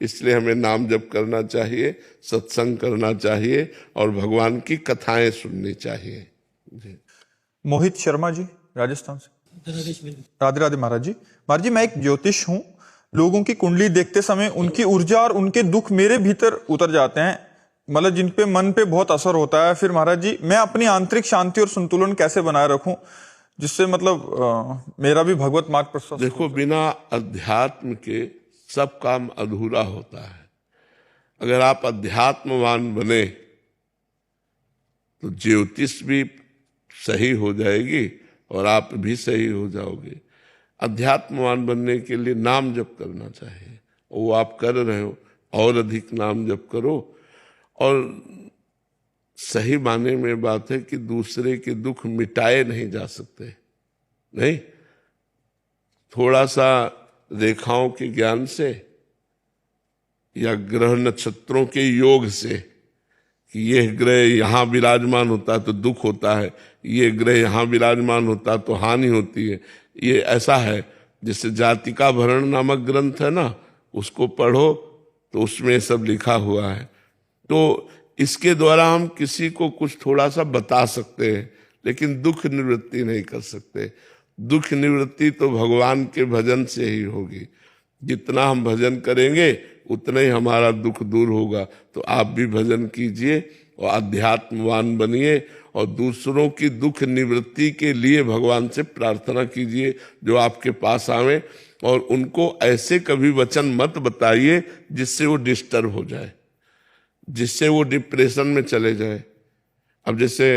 इसलिए हमें नाम जप करना चाहिए, सत्संग करना चाहिए और भगवान की कथाएं सुननी चाहिए। जी। मोहित शर्मा जी, राजस्थान से। राधे राधे महाराज जी। महाराज जी, मैं एक ज्योतिष हूँ। लोगों की कुंडली देखते समय उनकी ऊर्जा और उनके दुख मेरे भीतर उतर जाते हैं, मतलब जिन पे मन पे बहुत असर होता है। फिर महाराज जी, मैं अपनी आंतरिक शांति और संतुलन कैसे बनाए रखूं, जिससे मतलब मेरा भी भगवत मार्ग पर। देखो, बिना अध्यात्म के सब काम अधूरा होता है। अगर आप अध्यात्मवान बने तो ज्योतिष भी सही हो जाएगी और आप भी सही हो जाओगे। अध्यात्मवान बनने के लिए नाम जप करना चाहिए, वो आप कर रहे हो, और अधिक नाम जप करो। और सही माने में बात है कि दूसरे के दुख मिटाए नहीं जा सकते, नहीं, थोड़ा सा रेखाओं के ज्ञान से या ग्रह नक्षत्रों के योग से कि यह ग्रह यहाँ विराजमान होता है तो दुख होता है, ये ग्रह यहाँ विराजमान होता है तो हानि होती है, ये ऐसा है। जैसे जातिका भरण नामक ग्रंथ है ना, उसको पढ़ो तो उसमें सब लिखा हुआ है। तो इसके द्वारा हम किसी को कुछ थोड़ा सा बता सकते हैं, लेकिन दुख निवृत्ति नहीं कर सकते। दुख निवृत्ति तो भगवान के भजन से ही होगी। जितना हम भजन करेंगे उतना ही हमारा दुख दूर होगा। तो आप भी भजन कीजिए और अध्यात्मवान बनिए और दूसरों की दुख निवृत्ति के लिए भगवान से प्रार्थना कीजिए जो आपके पास आवे, और उनको ऐसे कभी वचन मत बताइए जिससे वो डिस्टर्ब हो जाए, जिससे वो डिप्रेशन में चले जाए। अब जैसे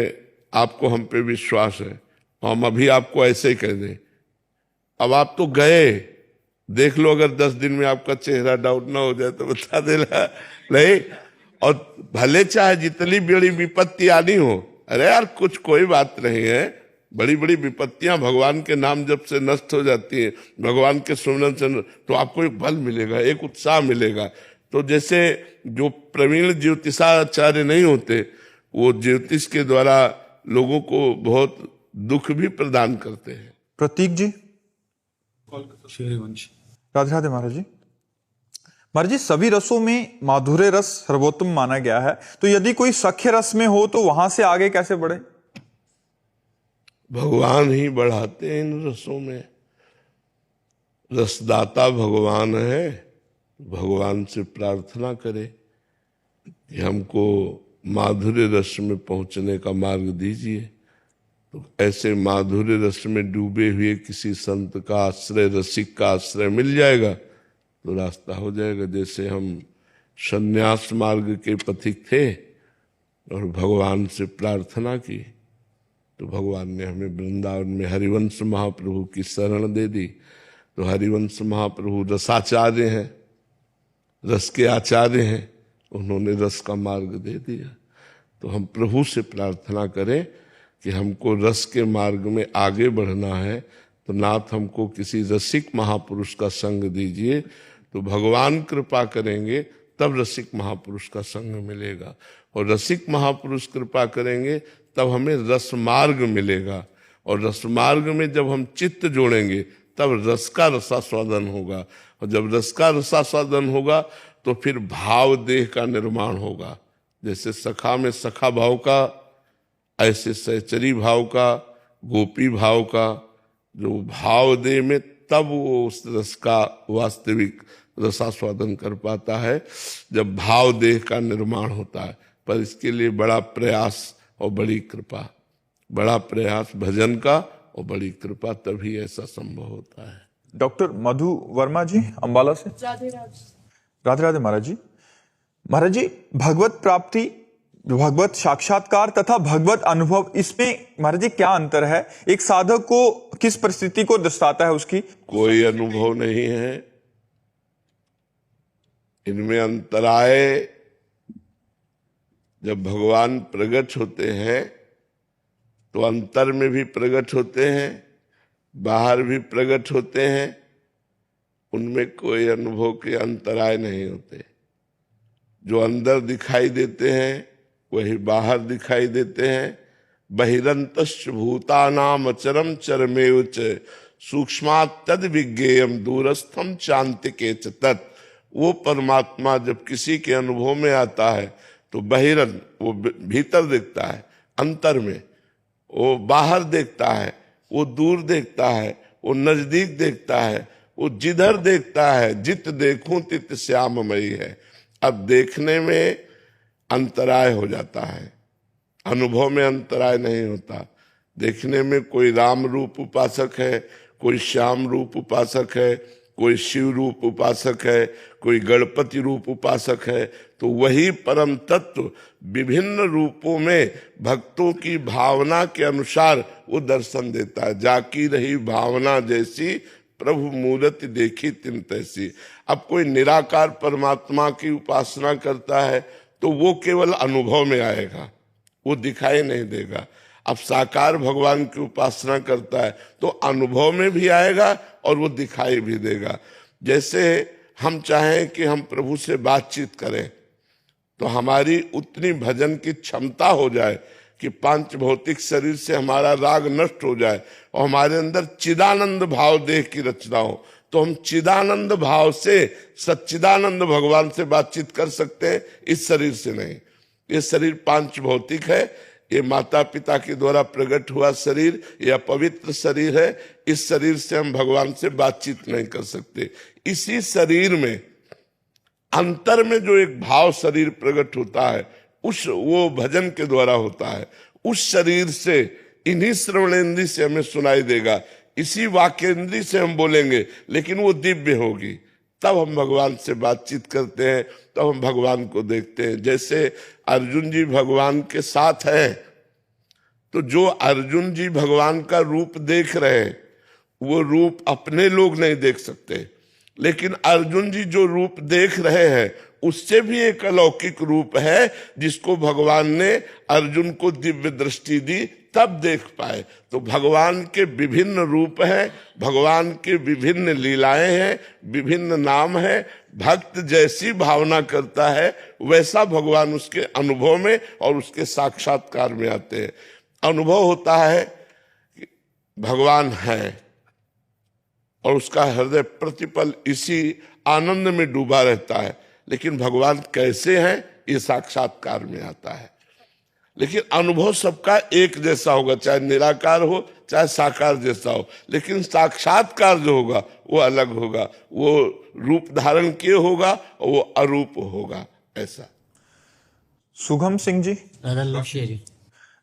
आपको हम पे विश्वास है, हम अभी आपको ऐसे ही कह दें, अब आप तो गए, देख लो अगर 10 दिन में आपका चेहरा डाउट ना हो जाए तो बता देना, नहीं। और भले चाहे जितनी बड़ी विपत्ति आनी हो, अरे यार कुछ कोई बात नहीं है, बड़ी बड़ी विपत्तियां भगवान के नाम जप से नष्ट हो जाती है, भगवान के सुमरन से, तो आपको एक बल मिलेगा, एक उत्साह मिलेगा। तो जैसे जो प्रवीण ज्योतिषाचार्य नहीं होते, वो ज्योतिष के द्वारा लोगों को बहुत दुख भी प्रदान करते हैं। प्रतीक जी, राधे राधे महाराज जी। महाराज जी, सभी रसों में माधुर्य रस सर्वोत्तम माना गया है, तो यदि कोई सख्य रस में हो तो वहां से आगे कैसे बढ़े? भगवान ही बढ़ाते हैं इन रसों में, रसदाता भगवान है। भगवान से प्रार्थना करें कि हमको माधुर्य रस में पहुंचने का मार्ग दीजिए। तो ऐसे माधुर्य रस में डूबे हुए किसी संत का आश्रय, रसिक का आश्रय मिल जाएगा तो रास्ता हो जाएगा। जैसे हम संन्यास मार्ग के पथिक थे और भगवान से प्रार्थना की तो भगवान ने हमें वृंदावन में हरिवंश महाप्रभु की शरण दे दी। तो हरिवंश महाप्रभु रसाचार्य हैं, रस के आचार्य हैं, उन्होंने रस का मार्ग दे दिया। तो हम प्रभु से प्रार्थना करें कि हमको रस के मार्ग में आगे बढ़ना है, तो नाथ हमको किसी रसिक महापुरुष का संग दीजिए। तो भगवान कृपा करेंगे तब रसिक महापुरुष का संग मिलेगा, और रसिक महापुरुष कृपा करेंगे तब हमें रस मार्ग मिलेगा, और रस मार्ग में जब हम चित्त जोड़ेंगे तब रस का रसास्वादन होगा, और जब रस का रसास्वादन होगा तो फिर भाव देह का निर्माण होगा। जैसे सखा में सखा भाव का, ऐसे सहचरी भाव का, गोपी भाव का, जो भाव देह में, तब वो उस रस का वास्तविक रसास्वादन कर पाता है जब भाव देह का निर्माण होता है। पर इसके लिए बड़ा प्रयास और बड़ी कृपा, बड़ा प्रयास भजन का और बड़ी कृपा, तभी ऐसा संभव होता है। डॉक्टर मधु वर्मा जी, अंबाला से। राधे राधे महाराज जी। महाराज जी, भगवत प्राप्ति, भगवत साक्षात्कार तथा भगवत अनुभव, इसमें महाराज जी क्या अंतर है? एक साधक को किस परिस्थिति को दर्शाता है उसकी? कोई अनुभव नहीं है इनमें। अंतराय जब भगवान प्रकट होते हैं तो अंतर में भी प्रकट होते हैं, बाहर भी प्रकट होते हैं, उनमें कोई अनुभव के अंतराय नहीं होते। जो अंदर दिखाई देते हैं वही बाहर दिखाई देते हैं। बहिरंतश्च भूतानाम अचरम चरमेव च सूक्ष्मात् तद विज्ञेयम दूरस्थम चान्तिके च तत्। वो परमात्मा जब किसी के अनुभव में आता है तो बहिरन वो भीतर देखता है, अंतर में वो बाहर देखता है, वो दूर देखता है, वो नजदीक देखता है, वो जिधर देखता है जित देखूं तित श्याममयी है। अब देखने में अंतराय हो जाता है, अनुभव में अंतराय नहीं होता। देखने में कोई राम रूप उपासक है, कोई श्याम रूप उपासक है, कोई शिव रूप उपासक है, कोई गणपति रूप उपासक है, तो वही परम तत्व विभिन्न रूपों में भक्तों की भावना के अनुसार वो दर्शन देता है। जाकी रही भावना जैसी प्रभु मूर्ति देखी तिन तैसी। अब कोई निराकार परमात्मा की उपासना करता है तो वो केवल अनुभव में आएगा, वो दिखाई नहीं देगा। अब साकार भगवान की उपासना करता है तो अनुभव में भी आएगा और वो दिखाई भी देगा। जैसे हम चाहें कि हम प्रभु से बातचीत करें तो हमारी उतनी भजन की क्षमता हो जाए कि पांच भौतिक शरीर से हमारा राग नष्ट हो जाए और हमारे अंदर चिदानंद भाव देह की रचना हो, तो हम चिदानंद भाव से सच्चिदानंद भगवान से बातचीत कर सकते हैं, इस शरीर से नहीं। ये शरीर पांच भौतिक है, ये माता पिता के द्वारा प्रकट हुआ शरीर, यह पवित्र शरीर है। इस शरीर से हम भगवान से बातचीत नहीं कर सकते। इसी शरीर में अंतर में जो एक भाव शरीर प्रकट होता है उस वो भजन के द्वारा होता है। उस शरीर से इन्हीं श्रवणेन्द्रिय से हमें सुनाई देगा, इसी वाक्येंद्रिय से हम बोलेंगे, लेकिन वो दिव्य होगी। तब हम भगवान से बातचीत करते हैं, तब हम भगवान को देखते हैं। जैसे अर्जुन जी भगवान के साथ हैं तो जो अर्जुन जी भगवान का रूप देख रहे हैं वो रूप अपने लोग नहीं देख सकते, लेकिन अर्जुन जी जो रूप देख रहे हैं उससे भी एक अलौकिक रूप है जिसको भगवान ने अर्जुन को दिव्य दृष्टि दी, तब देख पाए। तो भगवान के विभिन्न रूप हैं, भगवान के विभिन्न लीलाएं हैं, विभिन्न नाम हैं। भक्त जैसी भावना करता है वैसा भगवान उसके अनुभव में और उसके साक्षात्कार में आते हैं। अनुभव होता है कि भगवान है और उसका हृदय प्रतिपल इसी आनंद में डूबा रहता है, लेकिन भगवान कैसे हैं ये साक्षात्कार में आता है। लेकिन अनुभव सबका एक जैसा होगा, चाहे निराकार हो चाहे साकार जैसा हो, लेकिन साक्षात्कार जो होगा वो अलग होगा, वो रूप धारण किए होगा और वो अरूप होगा। ऐसा। सुगम सिंह जी।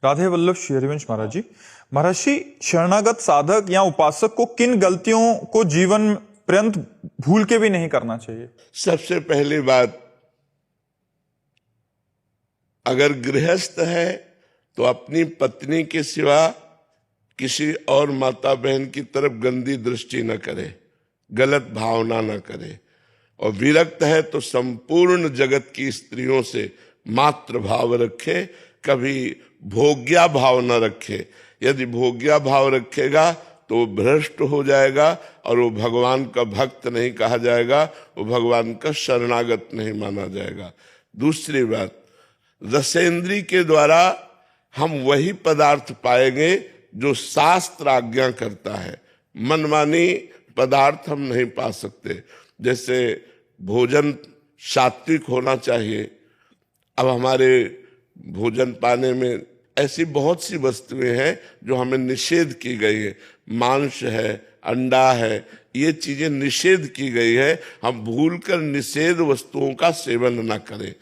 राधे वल्लभ श्री हरिवंश महाराज जी। महर्षि, शरणागत साधक या उपासक को किन गलतियों को जीवन पर्यंत भूल के भी नहीं करना चाहिए? सबसे पहली बात, अगर गृहस्थ है तो अपनी पत्नी के सिवा किसी और माता बहन की तरफ गंदी दृष्टि न करे, गलत भावना न करे। और विरक्त है तो संपूर्ण जगत की स्त्रियों से मात्र भाव रखे, कभी भोग्या भाव न रखे। यदि भोग्या भाव रखेगा तो वो भ्रष्ट हो जाएगा और वो भगवान का भक्त नहीं कहा जाएगा, वो भगवान का शरणागत नहीं माना जाएगा। दूसरी बात, रसेंद्री के द्वारा हम वही पदार्थ पाएंगे जो शास्त्र आज्ञा करता है। मनमानी पदार्थ हम नहीं पा सकते। जैसे भोजन सात्विक होना चाहिए, अब हमारे भोजन पाने में ऐसी बहुत सी वस्तुएं हैं जो हमें निषेध की गई है। मांस है, अंडा है, ये चीजें निषेध की गई है। हम भूलकर निषेध वस्तुओं का सेवन न करें।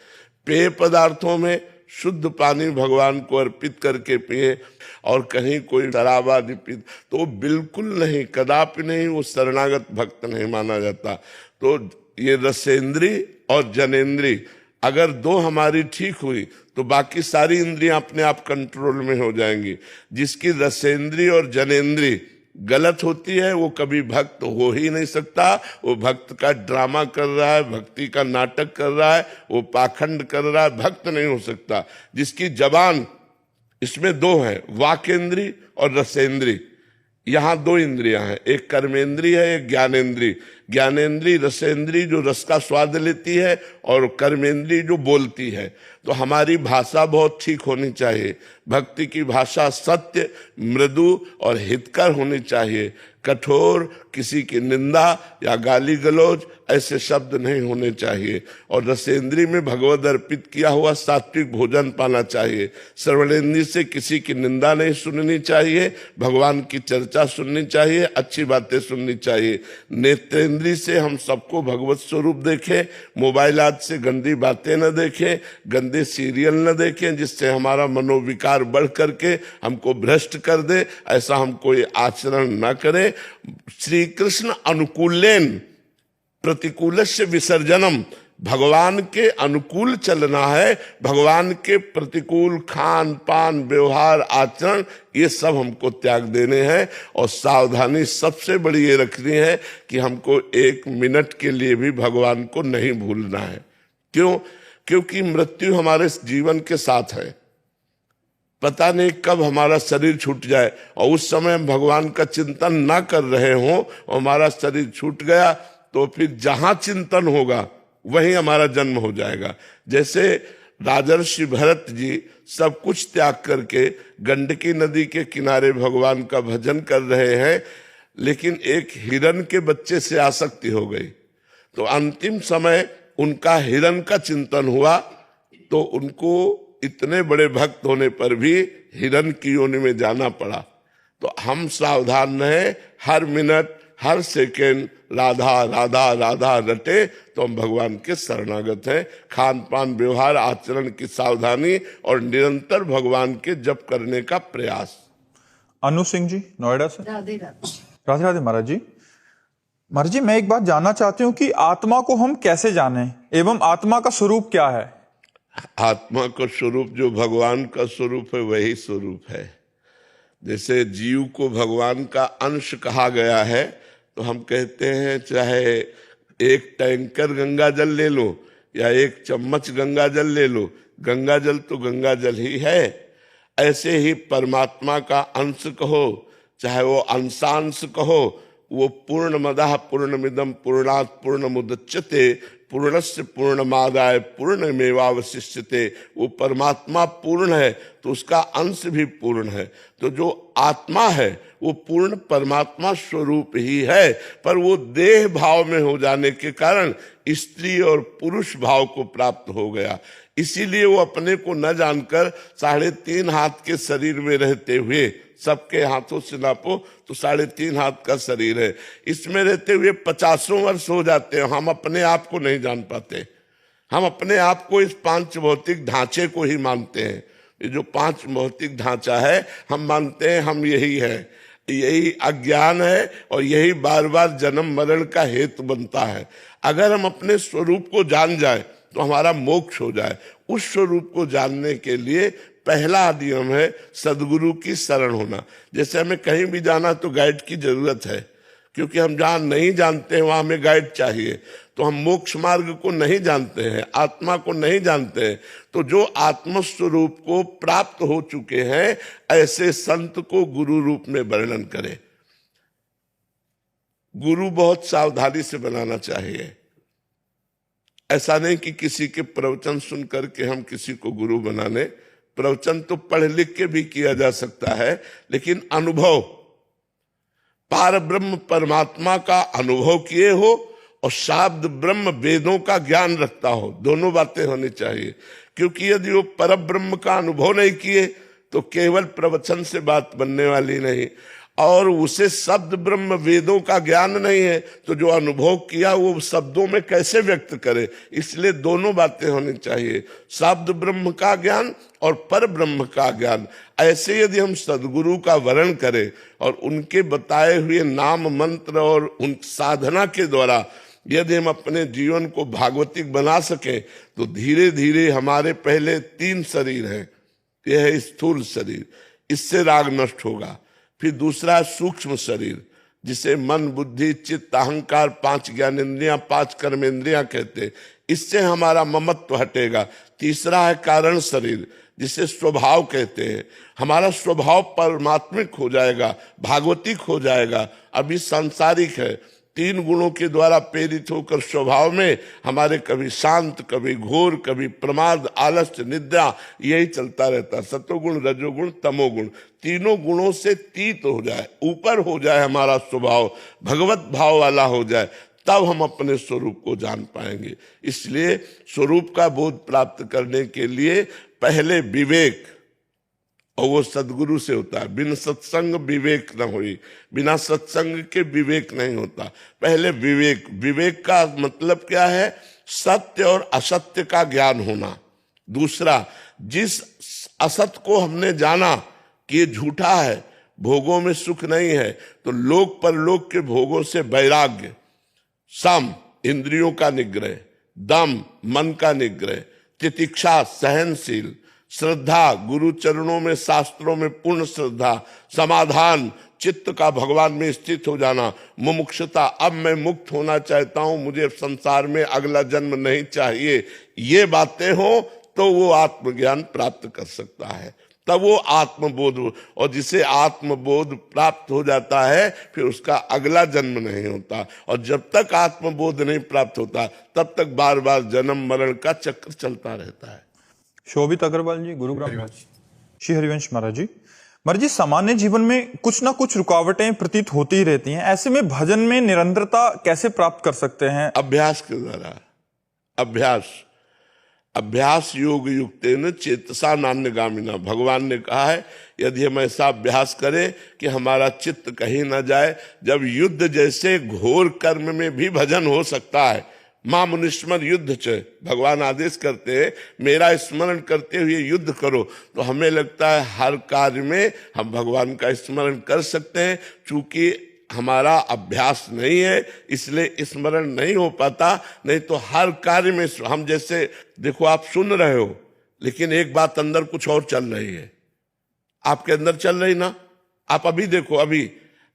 पेय पदार्थों में शुद्ध पानी भगवान को अर्पित करके पिए और कहीं कोई शराब आदि पी तो बिल्कुल नहीं, कदापि नहीं, वो शरणागत भक्त नहीं माना जाता। तो ये रसेंद्री और जनेन्द्री अगर दो हमारी ठीक हुई तो बाकी सारी इंद्रियां अपने आप कंट्रोल में हो जाएंगी। जिसकी रसेंद्री और जनेन्द्री गलत होती है वो कभी भक्त हो ही नहीं सकता। वो भक्त का ड्रामा कर रहा है, भक्ति का नाटक कर रहा है, वो पाखंड कर रहा है, भक्त नहीं हो सकता। जिसकी जबान, इसमें दो है, वाकेंद्री और रसेंद्री। यहाँ दो इंद्रियां हैं, एक कर्मेंद्री है, एक ज्ञानेंद्री। ज्ञानेंद्री रसेंद्री जो रस का स्वाद लेती है और कर्मेंद्री जो बोलती है। तो हमारी भाषा बहुत ठीक होनी चाहिए। भक्ति की भाषा सत्य, मृदु और हितकर होनी चाहिए। कठोर, किसी की निंदा या गाली गलौज ऐसे शब्द नहीं होने चाहिए। और रसेंद्री में भगवद अर्पित किया हुआ सात्विक भोजन पाना चाहिए। श्रवणेंद्री से किसी की निंदा नहीं सुननी चाहिए, भगवान की चर्चा सुननी चाहिए, अच्छी बातें सुननी चाहिए। नेत्रेंद्री से हम सबको भगवत स्वरूप देखें, मोबाइल आदि से गंदी बातें न देखें, गंदे सीरियल न देखें जिससे हमारा मनोविकार बढ़ करके हमको भ्रष्ट कर दे। ऐसा हम कोई आचरण न करें। श्री कृष्ण अनुकूलेन प्रतिकूलस्य विसर्जनम, भगवान के अनुकूल चलना है। भगवान के प्रतिकूल खान पान व्यवहार आचरण ये सब हमको त्याग देने हैं। और सावधानी सबसे बड़ी ये रखनी है कि हमको 1 मिनट के लिए भी भगवान को नहीं भूलना है। क्यों? क्योंकि मृत्यु हमारे जीवन के साथ है। पता नहीं कब हमारा शरीर छूट जाए, और उस समय हम भगवान का चिंतन ना कर रहे हों और हमारा शरीर छूट गया तो फिर जहां चिंतन होगा वहीं हमारा जन्म हो जाएगा। जैसे राजर्षि भरत जी सब कुछ त्याग करके गंडकी नदी के किनारे भगवान का भजन कर रहे हैं, लेकिन एक हिरण के बच्चे से आसक्ति हो गई। तो अंतिम समय उनका हिरण का चिंतन हुआ, तो उनको इतने बड़े भक्त होने पर भी हिरण की योनि में जाना पड़ा। तो हम सावधान रहें, हर मिनट हर सेकेंड राधा राधा राधा रटे तो हम भगवान के शरणागत हैं। खान पान व्यवहार आचरण की सावधानी और निरंतर भगवान के जप करने का प्रयास। अनु सिंह जी नोएडा से। राधे राधे। राधे राधे महाराज जी। महाराज जी, मैं एक बात जानना चाहती हूँ कि आत्मा को हम कैसे जानें एवं आत्मा का स्वरूप क्या है? आत्मा का स्वरूप जो भगवान का स्वरूप है वही स्वरूप है। जैसे जीव को भगवान का अंश कहा गया है, तो हम कहते हैं चाहे 1 टैंकर गंगा जल ले लो या 1 चम्मच गंगा जल ले लो, गंगा जल तो गंगा जल ही है। ऐसे ही परमात्मा का अंश कहो, चाहे वो अंशांश कहो, वो पूर्णमदः पूर्णमिदं पूर्णात् पूर्णमुदच्यते पूर्णस्य पूर्णमादाय पूर्णमेवावशिष्यते। वो परमात्मा पूर्ण है तो उसका अंश भी पूर्ण है। तो जो आत्मा है वो पूर्ण परमात्मा स्वरूप ही है, पर वो देह भाव में हो जाने के कारण स्त्री और पुरुष भाव को प्राप्त हो गया। इसीलिए वो अपने को न जानकर 3.5 हाथ के शरीर में रहते हुए, सबके हाथों से नापो तो 3.5 हाथ का शरीर है, इसमें रहते हुए 50 वर्ष हो जाते हैं। हम अपने आप को नहीं जान पाते। हम अपने आप को इस 5 भौतिक ढांचे को ही मानते हैं। ये जो 5 भौतिक ढांचा है हम मानते हैं हम यही है। यही अज्ञान है और यही बार बार जन्म मरण का हेतु बनता है। अगर हम अपने स्वरूप को जान जाए तो हमारा मोक्ष हो जाए। उस स्वरूप को जानने के लिए पहला नियम है सदगुरु की शरण होना। जैसे हमें कहीं भी जाना तो गाइड की जरूरत है, क्योंकि हम जहाँ नहीं जानते हैं वहाँ हमें गाइड चाहिए। तो हम मोक्ष मार्ग को नहीं जानते हैं, आत्मा को नहीं जानते हैं। तो जो आत्म स्वरूप को प्राप्त हो चुके हैं ऐसे संत को गुरु रूप में वर्णन करें। गुरु बहुत सावधानी से बनाना चाहिए। ऐसा नहीं कि किसी के प्रवचन सुन करके हम किसी को गुरु बनाने। प्रवचन तो पढ़ लिख के भी किया जा सकता है, लेकिन अनुभव, पार ब्रह्म परमात्मा का अनुभव किए हो और शाब्द ब्रह्म वेदों का ज्ञान रखता हो, दोनों बातें होनी चाहिए। क्योंकि यदि वो पर ब्रह्म का अनुभव नहीं किए तो केवल प्रवचन से बात बनने वाली नहीं, और उसे शब्द ब्रह्म वेदों का ज्ञान नहीं है तो जो अनुभव किया वो शब्दों में कैसे व्यक्त करे। इसलिए दोनों बातें होनी चाहिए, शब्द ब्रह्म का ज्ञान और पर ब्रह्म का ज्ञान। ऐसे यदि हम सदगुरु का वर्ण करें और उनके बताए हुए नाम मंत्र और उन साधना के द्वारा यदि हम अपने जीवन को भागवतिक बना सके तो धीरे धीरे हमारे पहले 3 शरीर हैं। यह है स्थूल शरीर, इससे राग नष्ट होगा। फिर दूसरा सूक्ष्म शरीर जिसे मन बुद्धि चित्त अहंकार 5 ज्ञानेंद्रियां 5 कर्मेंद्रियां कहते, इससे हमारा ममत्व हटेगा। तीसरा है कारण शरीर जिसे स्वभाव कहते हैं, हमारा स्वभाव परमात्मिक हो जाएगा, भागवतिक हो जाएगा, अभी सांसारिक है। तीन गुणों के द्वारा प्रेरित होकर स्वभाव में हमारे कभी शांत, कभी घोर, कभी प्रमाद, आलस्य, निद्रा, यही चलता रहता। सतोगुण, रजोगुण, तमोगुण, तीनों गुणों से तीत हो जाए, ऊपर हो जाए हमारा स्वभाव, भगवत भाव वाला हो जाए, तब हम अपने स्वरूप को जान पाएंगे। इसलिए स्वरूप का बोध प्राप्त करने के लिए पहले विवेक, और वो सदगुरु से होता है। बिन सत्संग विवेक न हुई, बिना सत्संग के विवेक नहीं होता। पहले विवेक, विवेक का मतलब क्या है? सत्य और असत्य का ज्ञान होना। दूसरा, जिस असत को हमने जाना कि ये झूठा है, भोगों में सुख नहीं है, तो लोक परलोक के भोगों से वैराग्य। सम, इंद्रियों का निग्रह। दम, मन का निग्रह। तितिक्षा, सहनशील। श्रद्धा, गुरु चरणों में, शास्त्रों में पूर्ण श्रद्धा। समाधान, चित्त का भगवान में स्थित हो जाना। मुमुक्षुता, अब मैं मुक्त होना चाहता हूं, मुझे संसार में अगला जन्म नहीं चाहिए। ये बातें हो तो वो आत्मज्ञान प्राप्त कर सकता है, तब वो आत्मबोध। और जिसे आत्मबोध प्राप्त हो जाता है, फिर उसका अगला जन्म नहीं होता। और जब तक आत्मबोध नहीं प्राप्त होता, तब तक बार बार जन्म मरण का चक्र चलता रहता है। शोभित अग्रवाल जी, गुरुग्राम। श्री हरिवंश महाराज जी, महाराज जी, सामान्य जीवन में कुछ ना कुछ रुकावटें प्रतीत होती ही रहती हैं। ऐसे में भजन में निरंतरता कैसे प्राप्त कर सकते हैं? अभ्यास के द्वारा। अभ्यास योग युक्तेन चेतसा नान्यगामिना। भगवान ने कहा है, यदि हम ऐसा अभ्यास करें कि हमारा चित्त कहीं ना जाए। जब युद्ध जैसे घोर कर्म में भी भजन हो सकता है। मां मुनिस्मर युद्ध च, भगवान आदेश करते हैं मेरा स्मरण करते हुए युद्ध करो। तो हमें लगता है हर कार्य में हम भगवान का स्मरण कर सकते हैं। चूंकि हमारा अभ्यास नहीं है, इसलिए स्मरण नहीं हो पाता। नहीं तो हर कार्य में हम, जैसे देखो आप सुन रहे हो, लेकिन एक बात अंदर कुछ और चल रही है, आपके अंदर चल रही ना। आप अभी देखो, अभी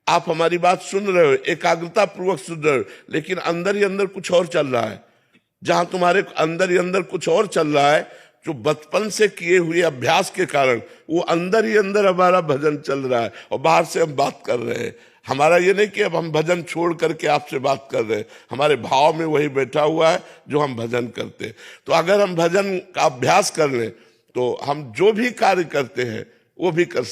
आप हमारी बात सुन रहे हो, एकाग्रता पूर्वक सुन रहे हो, लेकिन अंदर ही अंदर कुछ और चल रहा है। जहां तुम्हारे अंदर ही अंदर कुछ और चल रहा है, जो बचपन से किए हुए अभ्यास के कारण वो अंदर ही अंदर हमारा भजन चल रहा है, और बाहर से हम बात कर रहे हैं। हमारा ये नहीं कि अब हम भजन छोड़ करके आपसे बात कर रहे हैं, हमारे भाव में वही बैठा हुआ है जो हम भजन करते हैं। तो अगर हम भजन का अभ्यास कर लें, तो हम जो भी कार्य करते हैं वो भी कर,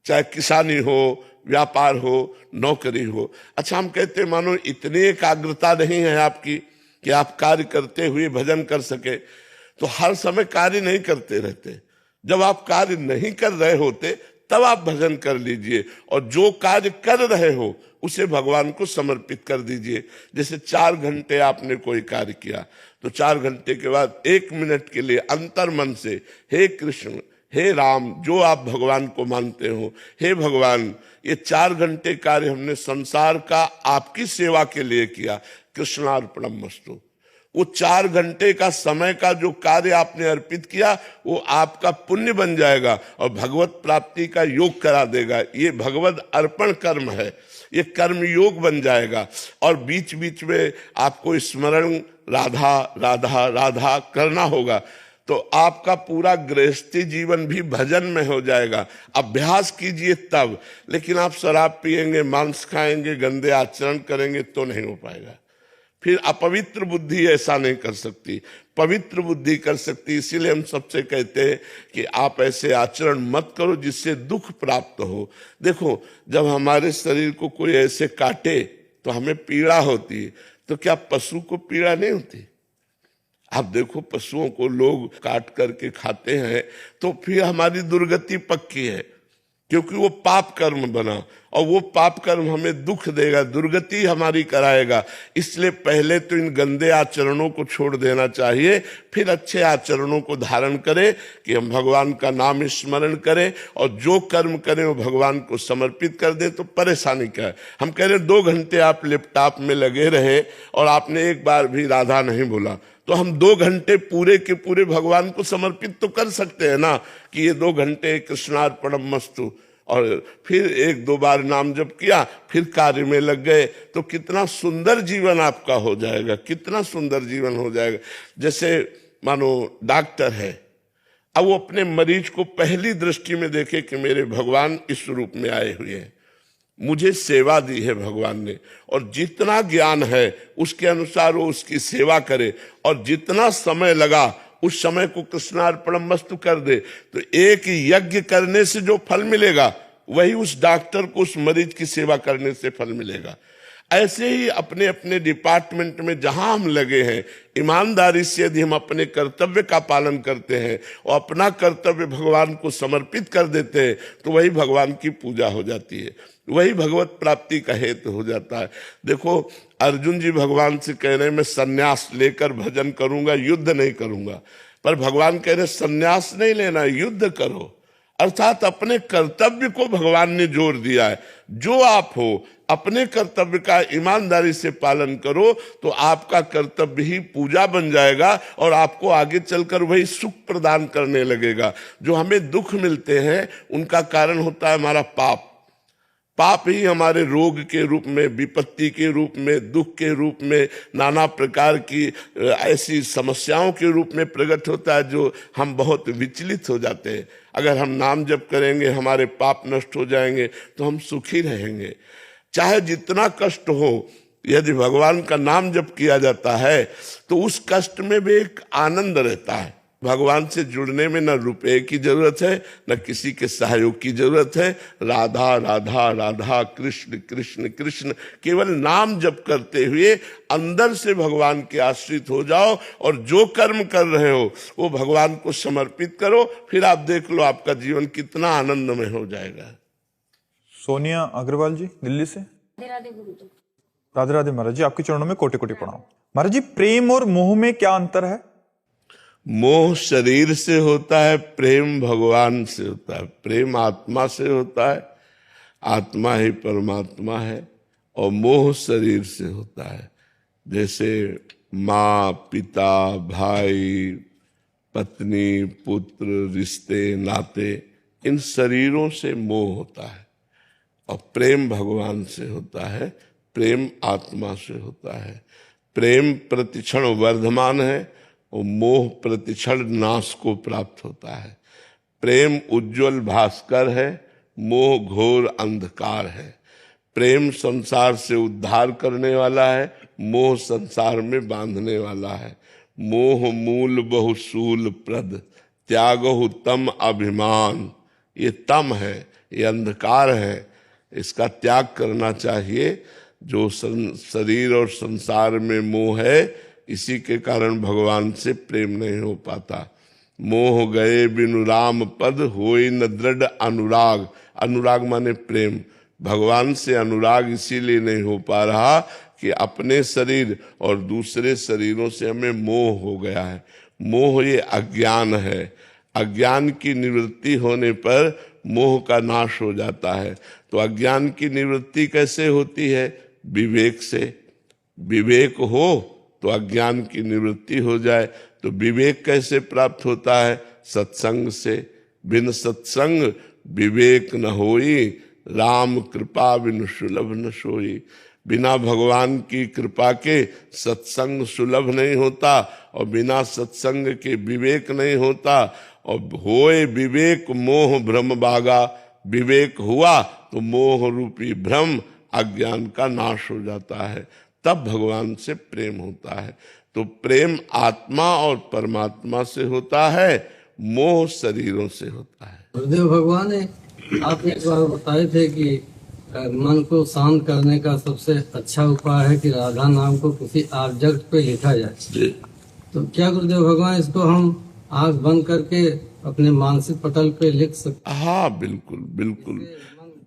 चाहे किसानी हो, व्यापार हो, नौकरी हो। अच्छा, हम कहते हैं मानो इतनी एकाग्रता नहीं है आपकी कि आप कार्य करते हुए भजन कर सके। तो हर समय कार्य नहीं करते रहते। जब आप कार्य नहीं कर रहे होते, तब आप भजन कर लीजिए, और जो कार्य कर रहे हो उसे भगवान को समर्पित कर दीजिए। जैसे 4 घंटे आपने कोई कार्य किया, तो 4 घंटे के बाद 1 मिनट के लिए अंतर मन से, हे कृष्ण, हे राम, जो आप भगवान को मानते हो, हे भगवान, ये 4 घंटे कार्य हमने संसार का आपकी सेवा के लिए किया, कृष्णार्पणमस्तु। वो 4 घंटे का समय का जो कार्य आपने अर्पित किया, वो आपका पुण्य बन जाएगा और भगवत प्राप्ति का योग करा देगा। ये भगवत अर्पण कर्म है, ये कर्म योग बन जाएगा। और बीच बीच में आपको स्मरण राधा राधा राधा करना होगा, तो आपका पूरा गृहस्थी जीवन भी भजन में हो जाएगा। अभ्यास कीजिए तब। लेकिन आप शराब पिएंगे, मांस खाएंगे, गंदे आचरण करेंगे तो नहीं हो पाएगा। फिर अपवित्र बुद्धि ऐसा नहीं कर सकती, पवित्र बुद्धि कर सकती। इसीलिए हम सबसे कहते हैं कि आप ऐसे आचरण मत करो जिससे दुख प्राप्त हो। देखो, जब हमारे शरीर को कोई ऐसे काटे तो हमें पीड़ा होती है, तो क्या पशु को पीड़ा नहीं होती? आप देखो, पशुओं को लोग काट करके खाते हैं, तो फिर हमारी दुर्गति पक्की है, क्योंकि वो पाप कर्म बना, और वो पाप कर्म हमें दुख देगा, दुर्गति हमारी कराएगा। इसलिए पहले तो इन गंदे आचरणों को छोड़ देना चाहिए, फिर अच्छे आचरणों को धारण करें कि हम भगवान का नाम स्मरण करें, और जो कर्म करें वो भगवान को समर्पित कर दें। तो परेशानी क्या है? हम कह रहे 2 घंटे आप लैपटॉप में लगे रहे और आपने एक बार भी राधा नहीं बोला, तो हम 2 घंटे पूरे के पूरे भगवान को समर्पित तो कर सकते हैं ना, कि ये 2 घंटे कृष्णार्पणमस्तु, और फिर 1-2 बार नाम जप किया, फिर कार्य में लग गए, तो कितना सुंदर जीवन आपका हो जाएगा, कितना सुंदर जीवन हो जाएगा। जैसे मानो डॉक्टर है, अब वो अपने मरीज को पहली दृष्टि में देखे कि मेरे भगवान इस रूप में आए हुए हैं, मुझे सेवा दी है भगवान ने, और जितना ज्ञान है उसके अनुसार वो उसकी सेवा करे, और जितना समय लगा उस समय को कृष्णार्पणमस्तु कर दे, तो एक यज्ञ करने से जो फल मिलेगा वही उस डॉक्टर को उस मरीज की सेवा करने से फल मिलेगा। ऐसे ही अपने अपने डिपार्टमेंट में जहां हम लगे हैं, ईमानदारी से यदि हम अपने कर्तव्य का पालन करते हैं और अपना कर्तव्य भगवान को समर्पित कर देते हैं, तो वही भगवान की पूजा हो जाती है, वही भगवत प्राप्ति का हेतु हो जाता है। देखो, अर्जुन जी भगवान से कह रहे हैं मैं सन्यास लेकर भजन करूंगा, युद्ध नहीं करूंगा, पर भगवान कह रहे सन्यास नहीं लेना, युद्ध करो। अर्थात अपने कर्तव्य को भगवान ने जोर दिया है। जो आप हो अपने कर्तव्य का ईमानदारी से पालन करो, तो आपका कर्तव्य ही पूजा बन जाएगा और आपको आगे चलकर वही सुख प्रदान करने लगेगा। जो हमें दुख मिलते हैं उनका कारण होता है हमारा पाप। पाप ही हमारे रोग के रूप में, विपत्ति के रूप में, दुख के रूप में, नाना प्रकार की ऐसी समस्याओं के रूप में प्रकट होता है, जो हम बहुत विचलित हो जाते हैं। अगर हम नाम जप करेंगे, हमारे पाप नष्ट हो जाएंगे, तो हम सुखी रहेंगे। चाहे जितना कष्ट हो, यदि भगवान का नाम जप किया जाता है तो उस कष्ट में भी एक आनंद रहता है। भगवान से जुड़ने में न रुपए की जरूरत है, न किसी के सहयोग की जरूरत है। राधा राधा राधा, कृष्ण कृष्ण कृष्ण, केवल नाम जप करते हुए अंदर से भगवान के आश्रित हो जाओ, और जो कर्म कर रहे हो वो भगवान को समर्पित करो। फिर आप देख लो आपका जीवन कितना आनंदमय हो जाएगा। सोनिया अग्रवाल जी दिल्ली से। राधे राधे महाराज जी, आपके चरणों में कोटि कोटि प्रणाम। महाराज जी, प्रेम और मोह में क्या अंतर है? मोह शरीर से होता है, प्रेम भगवान से होता है। प्रेम आत्मा से होता है, आत्मा ही परमात्मा है, और मोह शरीर से होता है। जैसे माँ, पिता, भाई, पत्नी, पुत्र, रिश्ते नाते, इन शरीरों से मोह होता है, और प्रेम भगवान से होता है, प्रेम आत्मा से होता है। प्रेम प्रतिक्षण वर्धमान है और मोह प्रतिक्षण नाश को प्राप्त होता है। प्रेम उज्जवल भास्कर है, मोह घोर अंधकार है। प्रेम संसार से उद्धार करने वाला है, मोह संसार में बांधने वाला है। मोह मूल बहुसूल प्रद, त्यागहु तम अभिमान। ये तम है, ये अंधकार है, इसका त्याग करना चाहिए। जो शरीर और संसार में मोह है, इसी के कारण भगवान से प्रेम नहीं हो पाता। मोह गए बिनु राम पद, होई न दृढ़ अनुराग। अनुराग माने प्रेम। भगवान से अनुराग इसीलिए नहीं हो पा रहा कि अपने शरीर और दूसरे शरीरों से हमें मोह हो गया है। मोह ये अज्ञान है। अज्ञान की निवृत्ति होने पर मोह का नाश हो जाता है। तो अज्ञान की निवृत्ति कैसे होती है? विवेक से। विवेक हो तो अज्ञान की निवृत्ति हो जाए। तो विवेक कैसे प्राप्त होता है? सत्संग से। बिन सत्संग विवेक न होई, राम कृपा बिन सुलभ न सोई। बिना भगवान की कृपा के सत्संग सुलभ नहीं होता, और बिना सत्संग के विवेक नहीं होता। और होए विवेक मोह भ्रम बागा। विवेक हुआ तो मोह रूपी भ्रम, अज्ञान का नाश हो जाता है। तब भगवान से प्रेम होता है। तो प्रेम आत्मा और परमात्मा से होता है, मोह शरीरों से होता है। गुरुदेव भगवान ने आप एक बार बताए थे कि मन को शांत करने का सबसे अच्छा उपाय है कि राधा नाम को किसी ऑब्जेक्ट पे लिखा जाए। तो क्या गुरुदेव भगवान इसको हम आंख बंद करके अपने मानसिक पटल पे लिख सकते? हाँ, बिल्कुल बिल्कुल